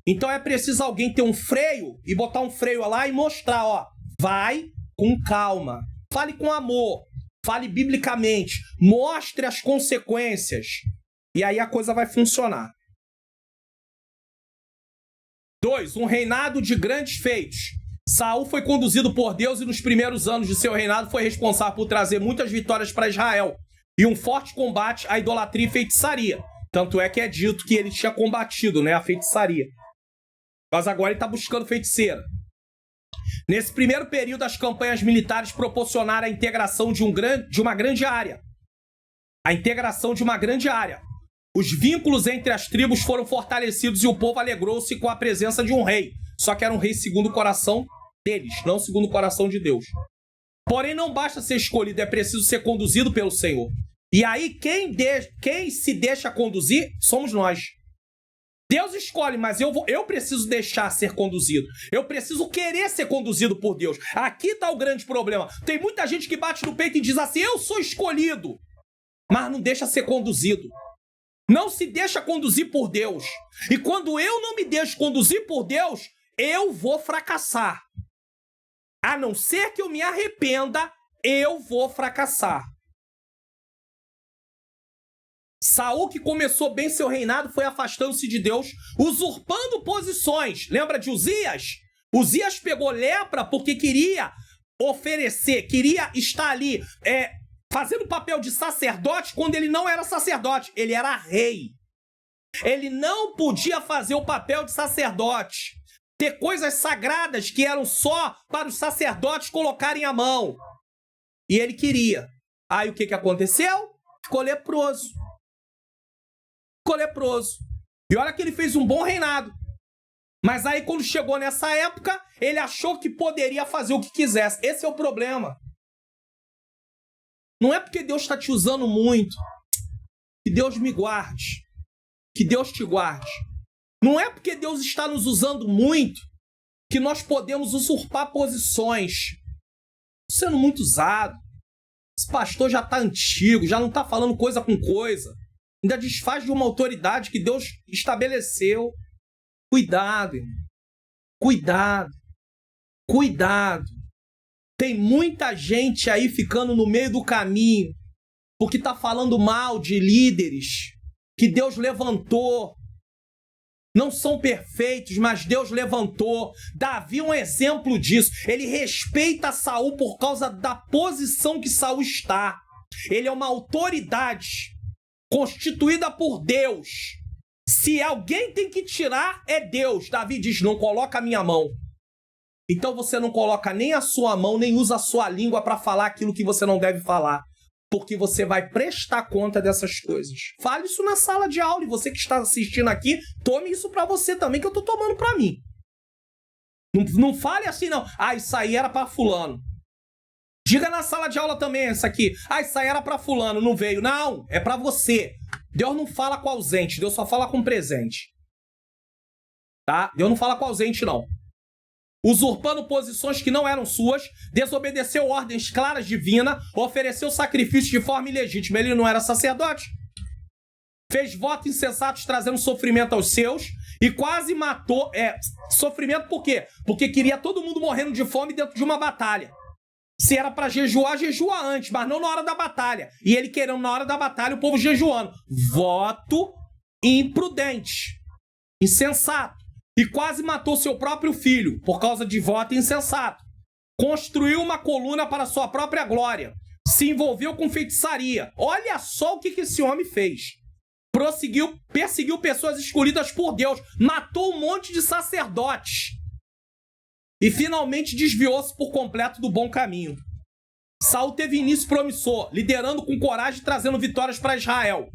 Então é preciso alguém ter um freio e botar um freio lá e mostrar, ó, vai com calma, fale com amor, fale biblicamente, mostre as consequências e aí a coisa vai funcionar. 2. Um reinado de grandes feitos. Saul foi conduzido por Deus e nos primeiros anos de seu reinado foi responsável por trazer muitas vitórias para Israel e um forte combate à idolatria e feitiçaria. Tanto é que é dito que ele tinha combatido, né, a feitiçaria. Mas agora ele está buscando feiticeira. Nesse primeiro período, as campanhas militares proporcionaram a integração de uma grande área. A integração de uma grande área. Os vínculos entre as tribos foram fortalecidos e o povo alegrou-se com a presença de um rei. Só que era um rei segundo o coração deles, não segundo o coração de Deus. Porém, não basta ser escolhido, é preciso ser conduzido pelo Senhor. E aí, quem se deixa conduzir, somos nós. Deus escolhe, mas eu preciso deixar ser conduzido. Eu preciso querer ser conduzido por Deus. Aqui está o grande problema. Tem muita gente que bate no peito e diz assim, eu sou escolhido, mas não deixa ser conduzido. Não se deixa conduzir por Deus. E quando eu não me deixo conduzir por Deus, eu vou fracassar. A não ser que eu me arrependa, eu vou fracassar. Saul, que começou bem seu reinado, foi afastando-se de Deus, usurpando posições. Lembra de Uzias? Uzias pegou lepra porque queria oferecer, queria estar ali fazendo papel de sacerdote quando ele não era sacerdote, ele era rei. Ele não podia fazer o papel de sacerdote, ter coisas sagradas que eram só para os sacerdotes colocarem a mão. E ele queria. Aí o que aconteceu? Ficou leproso. Ficou leproso. E olha que ele fez um bom reinado. Mas aí quando chegou nessa época, ele achou que poderia fazer o que quisesse. Esse é o problema. Não é porque Deus está te usando muito. Que Deus me guarde. Que Deus te guarde. Não é porque Deus está nos usando muito que nós podemos usurpar posições. Sendo muito usado. Esse pastor já está antigo, já não está falando coisa com coisa. Ainda desfaz de uma autoridade que Deus estabeleceu. Cuidado, irmão. Cuidado. Cuidado. Tem muita gente aí ficando no meio do caminho porque está falando mal de líderes que Deus levantou. Não são perfeitos, mas Deus levantou. Davi é um exemplo disso. Ele respeita Saul por causa da posição que Saul está. Ele é uma autoridade constituída por Deus. Se alguém tem que tirar, é Deus. Davi diz, não coloca a minha mão. Então você não coloca nem a sua mão, nem usa a sua língua para falar aquilo que você não deve falar. Porque você vai prestar conta dessas coisas. Fale isso na sala de aula. E você que está assistindo aqui, tome isso para você também, que eu estou tomando para mim. Não fale assim, não. Ah, isso aí era para fulano. Diga na sala de aula também isso aqui. Ah, isso aí era para fulano, não veio. Não, é para você. Deus não fala com ausente, Deus só fala com presente. Tá? Deus não fala com ausente, não. usurpando posições que não eram suas, desobedeceu ordens claras divinas, ofereceu sacrifícios de forma ilegítima. Ele não era sacerdote. Fez votos insensatos trazendo sofrimento aos seus e quase matou. Sofrimento por quê? Porque queria todo mundo morrendo de fome dentro de uma batalha. Se era para jejuar, jejua antes, mas não na hora da batalha. E ele querendo na hora da batalha o povo jejuando. Voto imprudente, insensato. E quase matou seu próprio filho por causa de voto insensato. Construiu uma coluna para sua própria glória. Se envolveu com feitiçaria. Olha só o que esse homem fez. Perseguiu pessoas escolhidas por Deus. Matou um monte de sacerdotes. E finalmente desviou-se por completo do bom caminho. Saul teve início promissor, liderando com coragem e trazendo vitórias para Israel.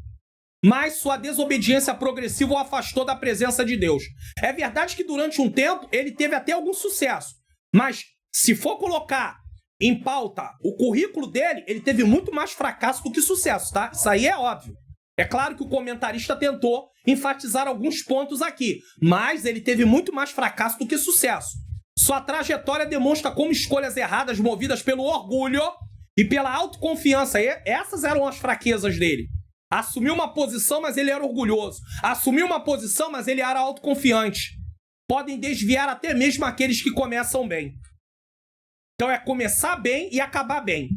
Mas sua desobediência progressiva o afastou da presença de Deus. É verdade que durante um tempo ele teve até algum sucesso. Mas se for colocar em pauta o currículo dele, ele teve muito mais fracasso do que sucesso, tá? Isso aí é óbvio. É claro que o comentarista tentou enfatizar alguns pontos aqui, mas ele teve muito mais fracasso do que sucesso. Sua trajetória demonstra como escolhas erradas movidas pelo orgulho e pela autoconfiança, essas eram as fraquezas dele. Assumiu uma posição, mas ele era orgulhoso. Assumiu uma posição, mas ele era autoconfiante. Podem desviar até mesmo aqueles que começam bem. Então é começar bem e acabar bem.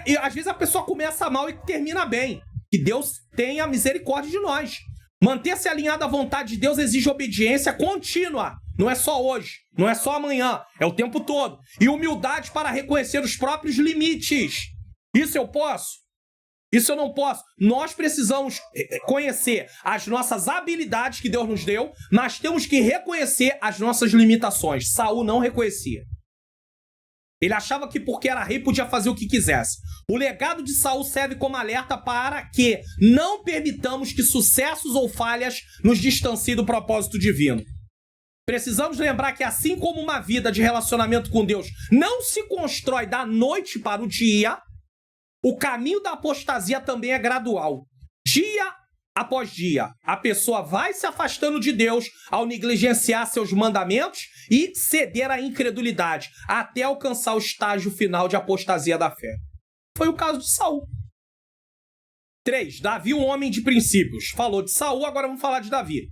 E às vezes a pessoa começa mal e termina bem. Que Deus tenha misericórdia de nós. Manter-se alinhado à vontade de Deus exige obediência contínua. Não é só hoje, não é só amanhã, é o tempo todo. E humildade para reconhecer os próprios limites. Isso eu posso? Isso eu não posso. Nós precisamos conhecer as nossas habilidades que Deus nos deu, mas temos que reconhecer as nossas limitações. Saul não reconhecia. Ele achava que porque era rei podia fazer o que quisesse. O legado de Saul serve como alerta para que não permitamos que sucessos ou falhas nos distanciem do propósito divino. Precisamos lembrar que assim como uma vida de relacionamento com Deus não se constrói da noite para o dia, o caminho da apostasia também é gradual. Dia após dia, a pessoa vai se afastando de Deus ao negligenciar seus mandamentos e ceder à incredulidade, até alcançar o estágio final de apostasia da fé. Foi o caso de Saul. 3. Davi, um homem de princípios. Falou de Saul, agora vamos falar de Davi.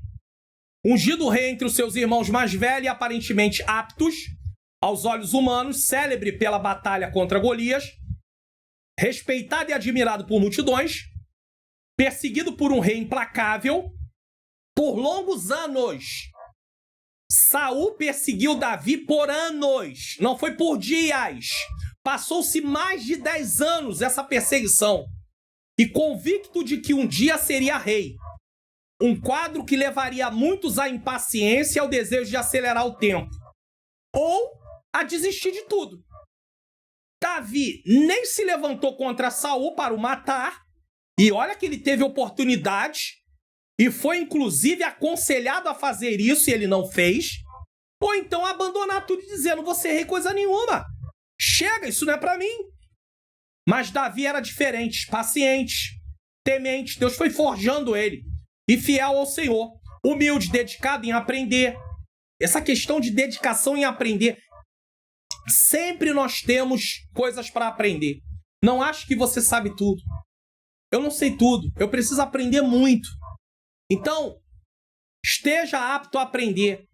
Ungido rei entre os seus irmãos mais velhos e aparentemente aptos, aos olhos humanos, célebre pela batalha contra Golias, respeitado e admirado por multidões, perseguido por um rei implacável, por longos anos. Saul perseguiu Davi por anos, não foi por dias. Passou-se mais de 10 anos essa perseguição. E convicto de que um dia seria rei. Um quadro que levaria muitos à impaciência e ao desejo de acelerar o tempo. Ou a desistir de tudo. Davi nem se levantou contra Saul para o matar. E olha que ele teve oportunidade. E foi inclusive aconselhado a fazer isso e ele não fez. Ou então abandonar tudo e dizer, não vou ser rei coisa nenhuma. Chega, isso não é para mim. Mas Davi era diferente, paciente, temente. Deus foi forjando ele. E fiel ao Senhor, humilde, dedicado em aprender. Essa questão de dedicação em aprender, sempre nós temos coisas para aprender. Não acho que você sabe tudo. Eu não sei tudo, eu preciso aprender muito. Então, esteja apto a aprender.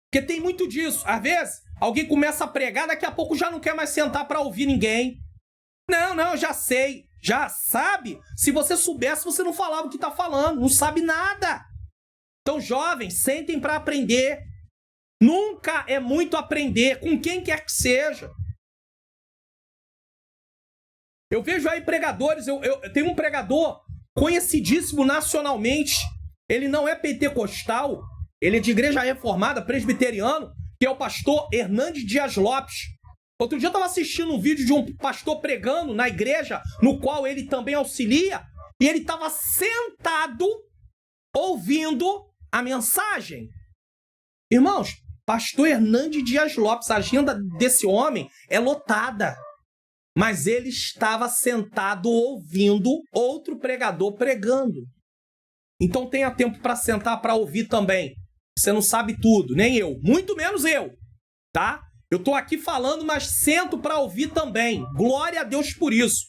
Porque tem muito disso. Às vezes, alguém começa a pregar, daqui a pouco já não quer mais sentar para ouvir ninguém. Não, eu já sei. Já sabe? Se você soubesse, você não falava o que está falando. Não sabe nada. Então, jovens, sentem para aprender. Nunca é muito aprender, com quem quer que seja. Eu vejo aí pregadores, eu tenho um pregador conhecidíssimo nacionalmente. Ele não é pentecostal, ele é de igreja reformada, presbiteriano, que é o pastor Hernandes Dias Lopes. Outro dia eu estava assistindo um vídeo de um pastor pregando na igreja, no qual ele também auxilia, e ele estava sentado, ouvindo a mensagem. Irmãos, pastor Hernandes Dias Lopes, a agenda desse homem é lotada. Mas ele estava sentado ouvindo outro pregador pregando. Então tenha tempo para sentar para ouvir também. Você não sabe tudo, nem eu, muito menos eu, tá? Eu tô aqui falando, mas sento para ouvir também. Glória a Deus por isso.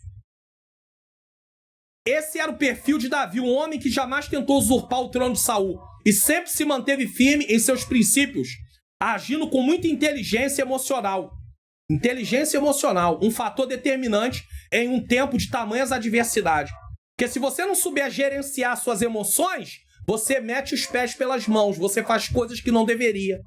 Esse era o perfil de Davi, um homem que jamais tentou usurpar o trono de Saul e sempre se manteve firme em seus princípios, agindo com muita inteligência emocional. Inteligência emocional, um fator determinante em um tempo de tamanhas adversidades. Porque se você não souber gerenciar suas emoções, você mete os pés pelas mãos, você faz coisas que não deveria.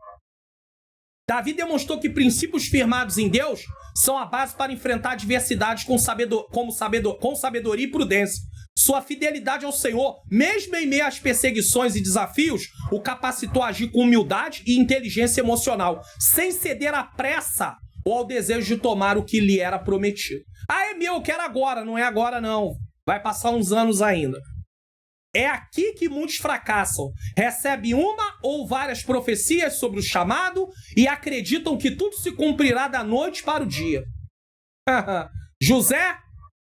Davi demonstrou que princípios firmados em Deus são a base para enfrentar adversidades com sabedoria e prudência. Sua fidelidade ao Senhor, mesmo em meio às perseguições e desafios, o capacitou a agir com humildade e inteligência emocional, sem ceder à pressa ou ao desejo de tomar o que lhe era prometido. Ah, é meu, eu quero agora. Não é agora, não. Vai passar uns anos ainda. É aqui que muitos fracassam. Recebem uma ou várias profecias sobre o chamado e acreditam que tudo se cumprirá da noite para o dia. José,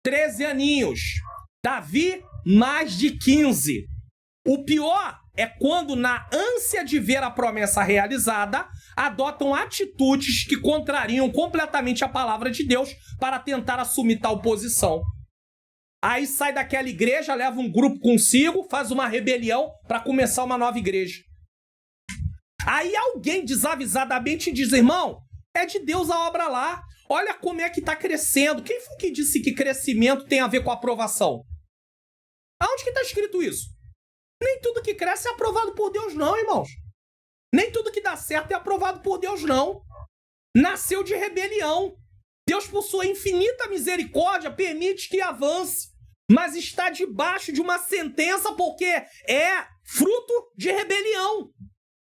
13 aninhos. Davi, mais de 15. O pior é quando, na ânsia de ver a promessa realizada, adotam atitudes que contrariam completamente a palavra de Deus para tentar assumir tal posição. Aí sai daquela igreja, leva um grupo consigo, faz uma rebelião para começar uma nova igreja. Aí alguém desavisadamente diz, irmão, é de Deus a obra lá. Olha como é que está crescendo. Quem foi que disse que crescimento tem a ver com aprovação? Aonde que está escrito isso? Nem tudo que cresce é aprovado por Deus não, irmãos. Nem tudo que dá certo é aprovado por Deus não. Nasceu de rebelião. Deus, por sua infinita misericórdia, permite que avance, mas está debaixo de uma sentença porque é fruto de rebelião.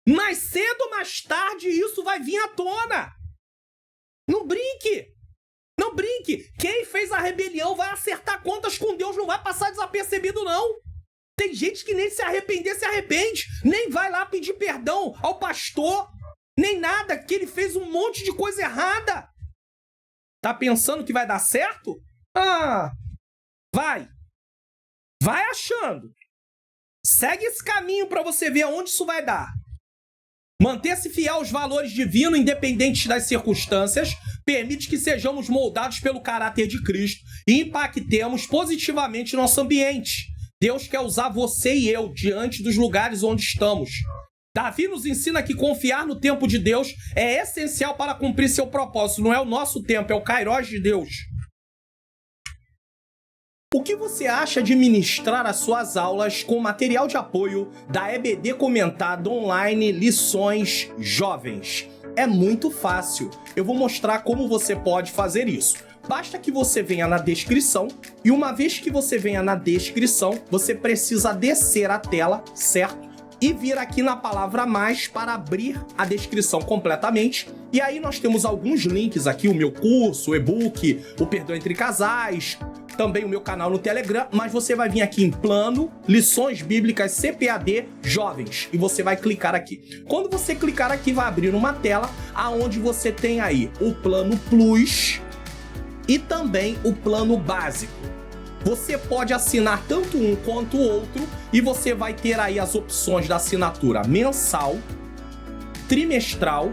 Mais cedo ou mais tarde isso vai vir à tona. Não brinque. Não brinque. Quem fez a rebelião vai acertar contas com Deus, não vai passar desapercebido, não. Tem gente que nem se arrepender se arrepende, nem vai lá pedir perdão ao pastor, nem nada, que ele fez um monte de coisa errada. Tá pensando que vai dar certo? Ah, vai. Vai achando. Segue esse caminho para você ver aonde isso vai dar. Manter-se fiel aos valores divinos, independentes das circunstâncias, permite que sejamos moldados pelo caráter de Cristo e impactemos positivamente nosso ambiente. Deus quer usar você e eu diante dos lugares onde estamos. Davi nos ensina que confiar no tempo de Deus é essencial para cumprir seu propósito. Não é o nosso tempo, é o Kairos de Deus. O que você acha de ministrar as suas aulas com material de apoio da EBD Comentado Online Lições Jovens? É muito fácil. Eu vou mostrar como você pode fazer isso. Basta que você venha na descrição e uma vez que você venha na descrição, você precisa descer a tela, certo? E vir aqui na palavra mais para abrir a descrição completamente. E aí nós temos alguns links aqui, o meu curso, o e-book, o Perdão Entre Casais, também o meu canal no Telegram, mas você vai vir aqui em plano, lições bíblicas CPAD jovens, e você vai clicar aqui. Quando você clicar aqui, vai abrir uma tela aonde você tem aí o plano Plus e também o plano básico. Você pode assinar tanto um quanto o outro e você vai ter aí as opções da assinatura mensal, trimestral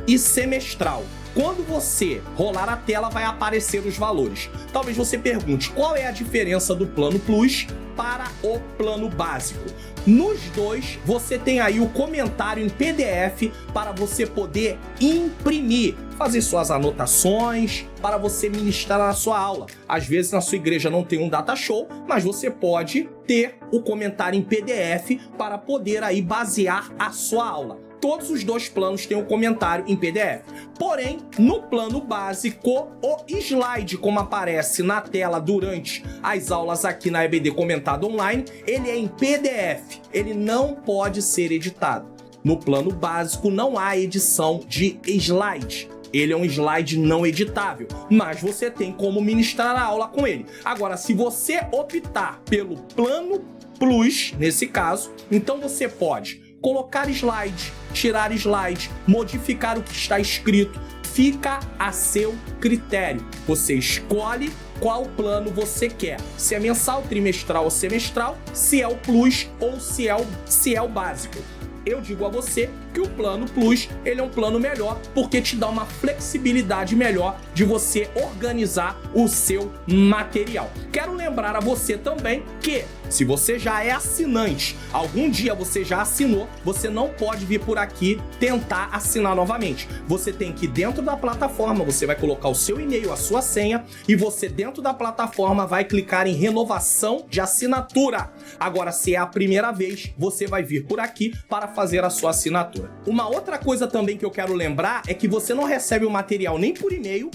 e semestral. Quando você rolar a tela, vai aparecer os valores. Talvez você pergunte qual é a diferença do plano Plus para o plano básico. Nos dois, você tem aí o comentário em PDF para você poder imprimir, fazer suas anotações, para você ministrar na sua aula. Às vezes na sua igreja não tem um data show, mas você pode ter o comentário em PDF para poder aí basear a sua aula. Todos os dois planos têm um comentário em PDF. Porém, no plano básico, o slide, como aparece na tela durante as aulas aqui na EBD Comentado Online, ele é em PDF. Ele não pode ser editado. No plano básico, não há edição de slide. Ele é um slide não editável, mas você tem como ministrar a aula com ele. Agora, se você optar pelo plano Plus, nesse caso, então você pode colocar slide, tirar slide, modificar o que está escrito, fica a seu critério. Você escolhe qual plano você quer, se é mensal, trimestral ou semestral, se é o Plus ou se é o básico. eu digo a você que o Plano Plus, ele é um plano melhor porque te dá uma flexibilidade melhor de você organizar o seu material. Quero lembrar a você também que, se você já é assinante, algum dia você já assinou, você não pode vir por aqui tentar assinar novamente. Você tem que ir dentro da plataforma, você vai colocar o seu e-mail, a sua senha, e você dentro da plataforma vai clicar em renovação de assinatura. Agora, se é a primeira vez, você vai vir por aqui para fazer a sua assinatura. Uma outra coisa também que eu quero lembrar é que você não recebe o material nem por e-mail,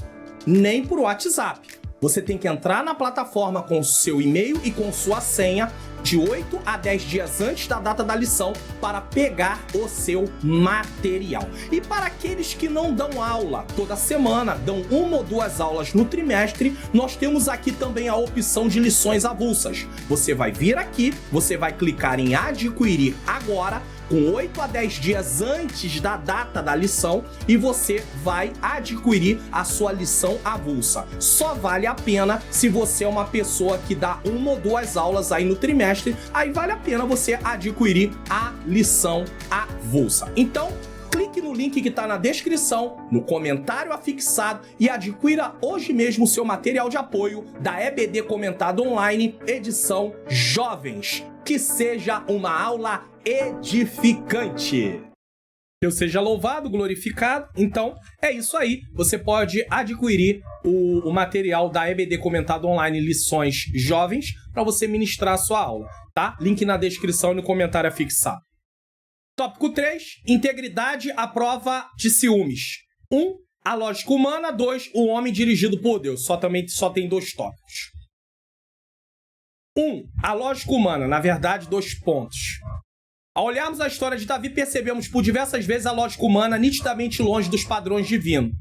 nem por WhatsApp. Você tem que entrar na plataforma com o seu e-mail e com sua senha de 8 a 10 dias antes da data da lição para pegar o seu material. E para aqueles que não dão aula toda semana, dão 1 ou 2 aulas no trimestre, nós temos aqui também a opção de lições avulsas. Você vai vir aqui, você vai clicar em adquirir agora, com 8 a 10 dias antes da data da lição, e você vai adquirir a sua lição avulsa. Só vale a pena se você é uma pessoa que dá 1 ou 2 aulas aí no trimestre, aí vale a pena você adquirir a lição avulsa. Então, clique no link que está na descrição, no comentário afixado, e adquira hoje mesmo o seu material de apoio da EBD Comentado Online, edição Jovens. Que seja uma aula edificante. Deus seja louvado, glorificado. Então, é isso aí. Você pode adquirir o material da EBD Comentado Online Lições Jovens para você ministrar a sua aula, tá? Link na descrição e no comentário afixado. Tópico 3. Integridade à prova de ciúmes. 1. A lógica humana. 2. O homem dirigido por Deus. Só tem 2 tópicos. 1. A lógica humana. Na verdade, 2 pontos. Ao olharmos a história de Davi, percebemos por diversas vezes a lógica humana nitidamente longe dos padrões divinos.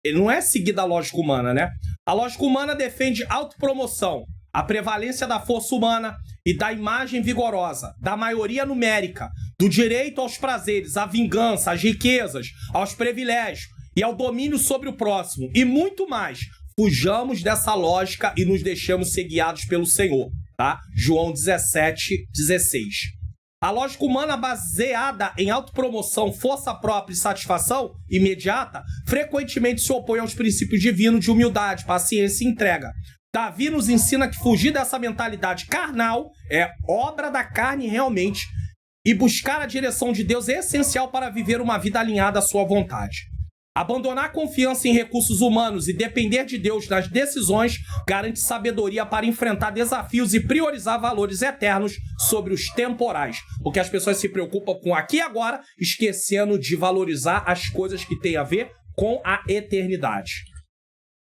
Ele não é seguir da lógica humana, né? A lógica humana defende autopromoção, a prevalência da força humana e da imagem vigorosa, da maioria numérica, do direito aos prazeres, à vingança, às riquezas, aos privilégios e ao domínio sobre o próximo e muito mais. Fujamos dessa lógica e nos deixamos ser guiados pelo Senhor, tá? João 17:16. A lógica humana baseada em autopromoção, força própria e satisfação imediata frequentemente se opõe aos princípios divinos de humildade, paciência e entrega. Davi nos ensina que fugir dessa mentalidade carnal é obra da carne realmente, e buscar a direção de Deus é essencial para viver uma vida alinhada à sua vontade. Abandonar a confiança em recursos humanos e depender de Deus nas decisões garante sabedoria para enfrentar desafios e priorizar valores eternos sobre os temporais. Porque as pessoas se preocupam com aqui e agora, esquecendo de valorizar as coisas que têm a ver com a eternidade.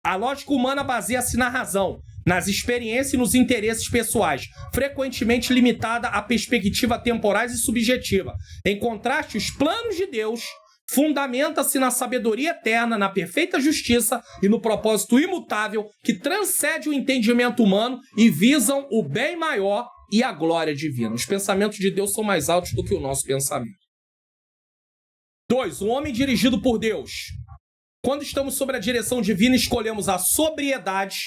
A lógica humana baseia-se na razão, nas experiências e nos interesses pessoais, frequentemente limitada a perspectivas temporais e subjetiva. Em contraste, os planos de Deus fundamenta-se na sabedoria eterna, na perfeita justiça e no propósito imutável que transcende o entendimento humano e visam o bem maior e a glória divina. Os pensamentos de Deus são mais altos do que o nosso pensamento. 2. O homem dirigido por Deus. Quando estamos sob a direção divina, escolhemos a sobriedade,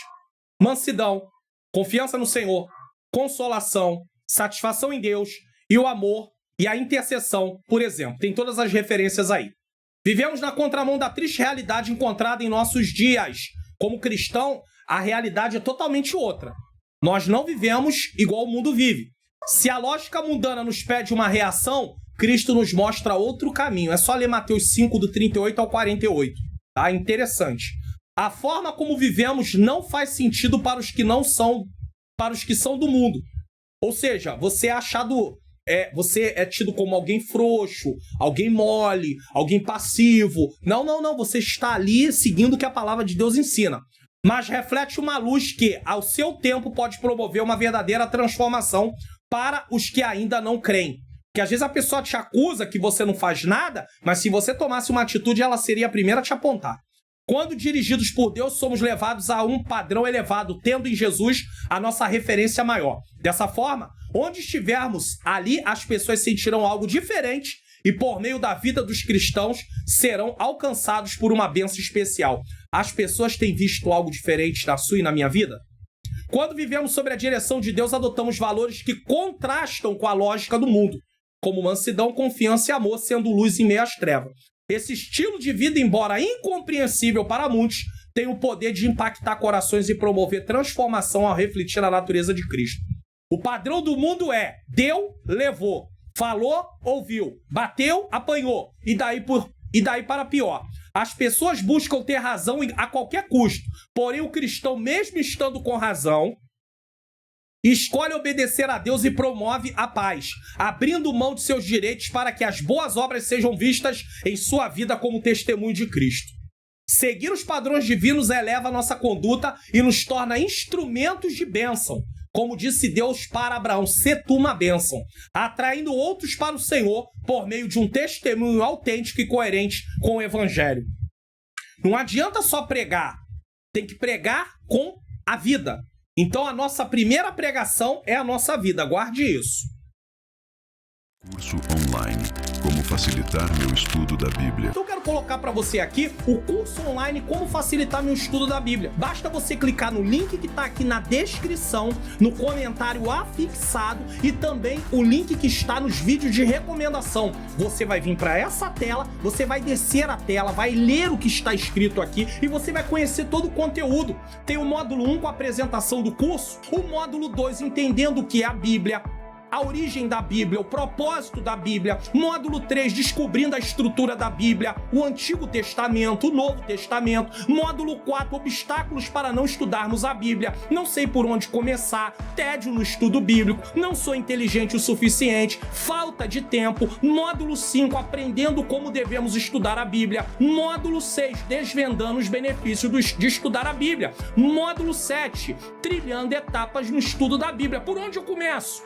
mansidão, confiança no Senhor, consolação, satisfação em Deus e o amor e a intercessão, por exemplo. Tem todas as referências aí. Vivemos na contramão da triste realidade encontrada em nossos dias. Como cristão, a realidade é totalmente outra. Nós não vivemos igual o mundo vive. Se a lógica mundana nos pede uma reação, Cristo nos mostra outro caminho. É só ler Mateus 5, do 38 ao 48. Tá? Interessante. A forma como vivemos não faz sentido para os que não são, para os que são do mundo. Ou seja, você é tido como alguém frouxo, alguém mole, alguém passivo. Não. Você está ali seguindo o que a palavra de Deus ensina. Mas reflete uma luz que, ao seu tempo, pode promover uma verdadeira transformação para os que ainda não creem. Porque às vezes a pessoa te acusa que você não faz nada, mas se você tomasse uma atitude, ela seria a primeira a te apontar. Quando dirigidos por Deus, somos levados a um padrão elevado, tendo em Jesus a nossa referência maior. Dessa forma, onde estivermos, ali as pessoas sentirão algo diferente e, por meio da vida dos cristãos, serão alcançados por uma bênção especial. As pessoas têm visto algo diferente na sua e na minha vida? Quando vivemos sob a direção de Deus, adotamos valores que contrastam com a lógica do mundo. como mansidão, confiança e amor, sendo luz em meio às trevas. Esse estilo de vida, embora incompreensível para muitos, tem o poder de impactar corações e promover transformação ao refletir a natureza de Cristo. O padrão do mundo é: deu, levou, falou, ouviu, bateu, apanhou, e daí para pior. As pessoas buscam ter razão a qualquer custo, porém o cristão, mesmo estando com razão, escolhe obedecer a Deus e promove a paz, abrindo mão de seus direitos para que as boas obras sejam vistas em sua vida como testemunho de Cristo. Seguir os padrões divinos eleva a nossa conduta e nos torna instrumentos de bênção. Como disse Deus para Abraão: "Sê tu uma bênção", atraindo outros para o Senhor por meio de um testemunho autêntico e coerente com o Evangelho. Não adianta só pregar, tem que pregar com a vida. Então a nossa primeira pregação é a nossa vida, guarde isso. Curso online: Como facilitar meu estudo da Bíblia. Então eu quero colocar para você aqui o curso online Como facilitar meu estudo da Bíblia. Basta você clicar no link que está aqui na descrição, no comentário afixado e também o link que está nos vídeos de recomendação. Você vai vir para essa tela, você vai descer a tela, vai ler o que está escrito aqui e você vai conhecer todo o conteúdo. Tem o módulo 1 com a apresentação do curso, o módulo 2 entendendo o que é a Bíblia, a origem da Bíblia, o propósito da Bíblia, módulo 3, descobrindo a estrutura da Bíblia, o Antigo Testamento, o Novo Testamento, módulo 4, obstáculos para não estudarmos a Bíblia, não sei por onde começar, tédio no estudo bíblico, não sou inteligente o suficiente, falta de tempo, módulo 5, aprendendo como devemos estudar a Bíblia, módulo 6, desvendando os benefícios de estudar a Bíblia, módulo 7, trilhando etapas no estudo da Bíblia. Por onde eu começo?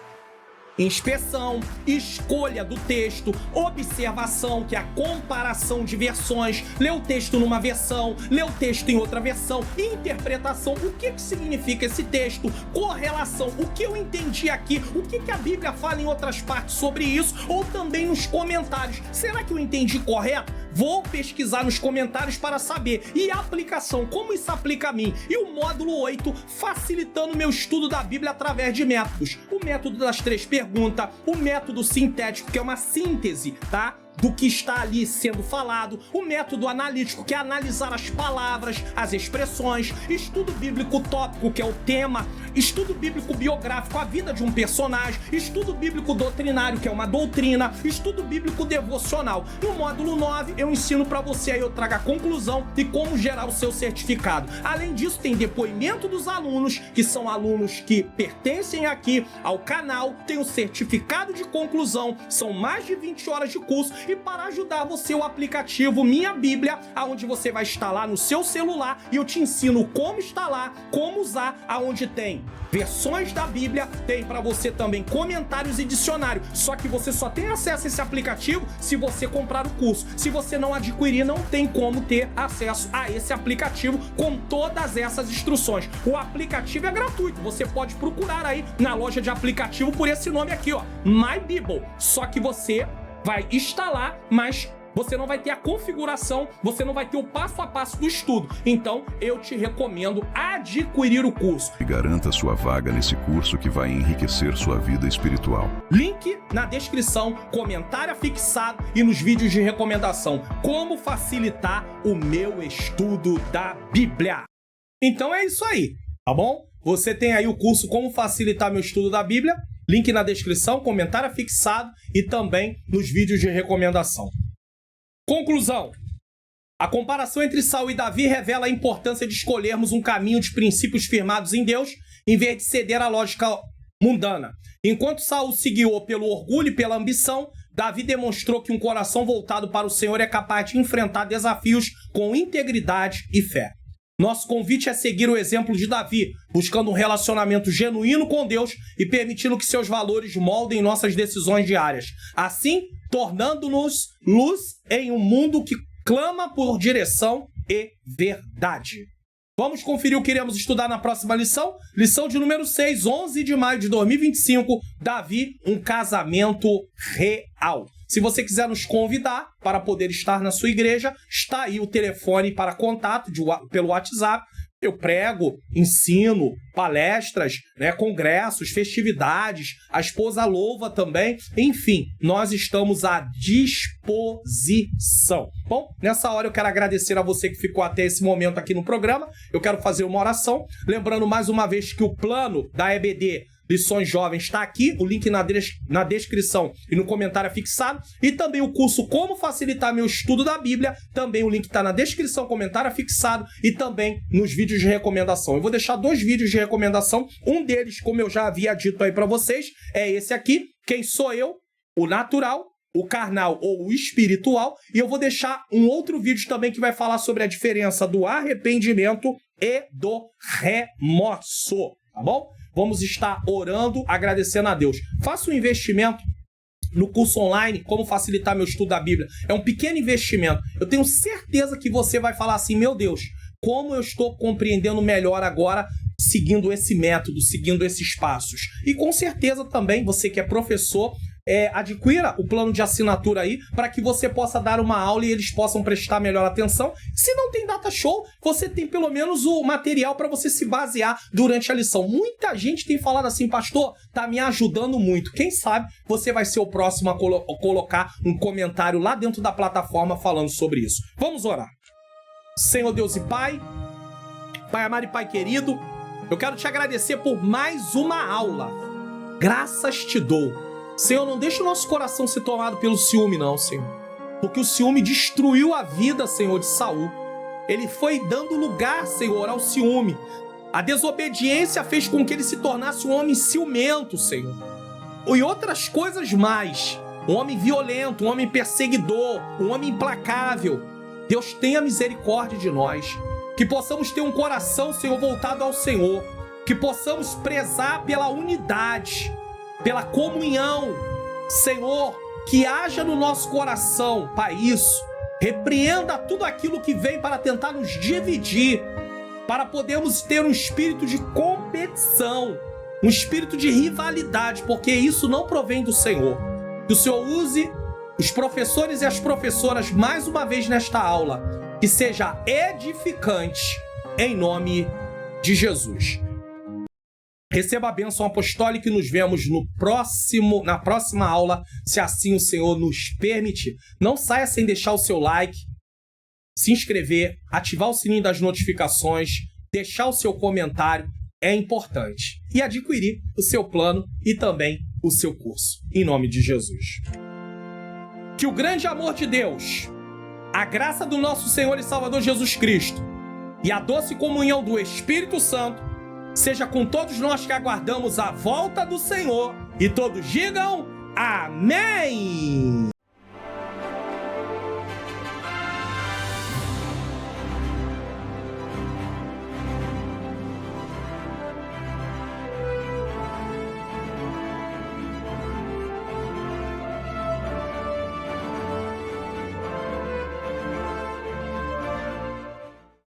Inspeção, escolha do texto, observação, que é a comparação de versões, ler o texto numa versão, ler o texto em outra versão, interpretação, o que significa esse texto, correlação, o que eu entendi aqui, o que a Bíblia fala em outras partes sobre isso, ou também nos comentários. Será que eu entendi correto? Vou pesquisar nos comentários para saber. E a aplicação, como isso aplica a mim? E o módulo 8, facilitando meu estudo da Bíblia através de métodos. O método das 3 perguntas, o método sintético, que é uma síntese, tá? Do que está ali sendo falado, o método analítico, que é analisar as palavras, as expressões, estudo bíblico tópico, que é o tema, estudo bíblico biográfico, a vida de um personagem, estudo bíblico doutrinário, que é uma doutrina, estudo bíblico devocional. No módulo 9, eu ensino para você, aí eu trago a conclusão e como gerar o seu certificado. Além disso, tem depoimento dos alunos, que são alunos que pertencem aqui ao canal, tem o certificado de conclusão, são mais de 20 horas de curso. E para ajudar você, o aplicativo Minha Bíblia, onde você vai instalar no seu celular e eu te ensino como instalar, como usar, aonde tem versões da Bíblia, tem para você também comentários e dicionário. Só que você só tem acesso a esse aplicativo se você comprar o curso. Se você não adquirir, não tem como ter acesso a esse aplicativo com todas essas instruções. O aplicativo é gratuito, você pode procurar aí na loja de aplicativo por esse nome aqui, ó, My Bible. Só que você vai instalar, mas você não vai ter a configuração, você não vai ter o passo a passo do estudo. Então, eu te recomendo adquirir o curso. E garanta sua vaga nesse curso que vai enriquecer sua vida espiritual. Link na descrição, comentário fixado e nos vídeos de recomendação. Como facilitar o meu estudo da Bíblia. Então é isso aí, tá bom? Você tem aí o curso Como facilitar meu estudo da Bíblia. Link na descrição, comentário fixado e também nos vídeos de recomendação. Conclusão. A comparação entre Saul e Davi revela a importância de escolhermos um caminho de princípios firmados em Deus, em vez de ceder à lógica mundana. Enquanto Saul se guiou pelo orgulho e pela ambição, Davi demonstrou que um coração voltado para o Senhor é capaz de enfrentar desafios com integridade e fé. Nosso convite é seguir o exemplo de Davi, buscando um relacionamento genuíno com Deus e permitindo que seus valores moldem nossas decisões diárias. Assim, tornando-nos luz em um mundo que clama por direção e verdade. Vamos conferir o que iremos estudar na próxima lição? Lição de número 6, 11 de maio de 2025, Davi, um casamento real. Se você quiser nos convidar para poder estar na sua igreja, está aí o telefone para contato pelo WhatsApp. Eu prego, ensino, palestras, né, congressos, festividades, a esposa louva também. Enfim, nós estamos à disposição. Bom, nessa hora eu quero agradecer a você que ficou até esse momento aqui no programa. Eu quero fazer uma oração, lembrando mais uma vez que o plano da EBD Lições Jovens está aqui, o link na descrição e no comentário fixado. E também o curso Como Facilitar Meu Estudo da Bíblia, também o link está na descrição, comentário fixado e também nos vídeos de recomendação. Eu vou deixar 2 vídeos de recomendação, um deles, como eu já havia dito aí para vocês, é esse aqui, Quem Sou Eu? O Natural, o Carnal ou o Espiritual. E eu vou deixar um outro vídeo também que vai falar sobre a diferença do arrependimento e do remorso, tá bom? Vamos estar orando, agradecendo a Deus. Faça um investimento no curso online, Como Facilitar Meu Estudo da Bíblia. É um pequeno investimento. Eu tenho certeza que você vai falar assim, meu Deus, como eu estou compreendendo melhor agora, seguindo esse método, seguindo esses passos. E com certeza também, você que é professor, adquira o plano de assinatura aí para que você possa dar uma aula e eles possam prestar melhor atenção. Se não tem data show, você tem pelo menos o material para você se basear durante a lição. Muita gente tem falado assim, pastor, tá me ajudando muito. Quem sabe você vai ser o próximo a colocar um comentário lá dentro da plataforma falando sobre isso. Vamos orar. Senhor Deus e Pai, Pai amado e Pai querido, eu quero te agradecer por mais uma aula. Graças te dou. Senhor, não deixa o nosso coração ser tomado pelo ciúme, não, Senhor. Porque o ciúme destruiu a vida, Senhor, de Saul. Ele foi dando lugar, Senhor, ao ciúme. A desobediência fez com que ele se tornasse um homem ciumento, Senhor. E outras coisas mais. Um homem violento, um homem perseguidor, um homem implacável. Deus tenha misericórdia de nós. Que possamos ter um coração, Senhor, voltado ao Senhor. Que possamos prezar pela unidade, pela comunhão, Senhor, que haja no nosso coração, Pai, isso. Repreenda tudo aquilo que vem para tentar nos dividir, para podermos ter um espírito de competição, um espírito de rivalidade, porque isso não provém do Senhor. Que o Senhor use os professores e as professoras mais uma vez nesta aula, que seja edificante, em nome de Jesus. Receba a bênção apostólica e nos vemos na próxima aula, se assim o Senhor nos permitir. Não saia sem deixar o seu like, se inscrever, ativar o sininho das notificações, deixar o seu comentário, é importante. E adquirir o seu plano e também o seu curso, em nome de Jesus. Que o grande amor de Deus, a graça do nosso Senhor e Salvador Jesus Cristo e a doce comunhão do Espírito Santo seja com todos nós que aguardamos a volta do Senhor. E todos digam amém!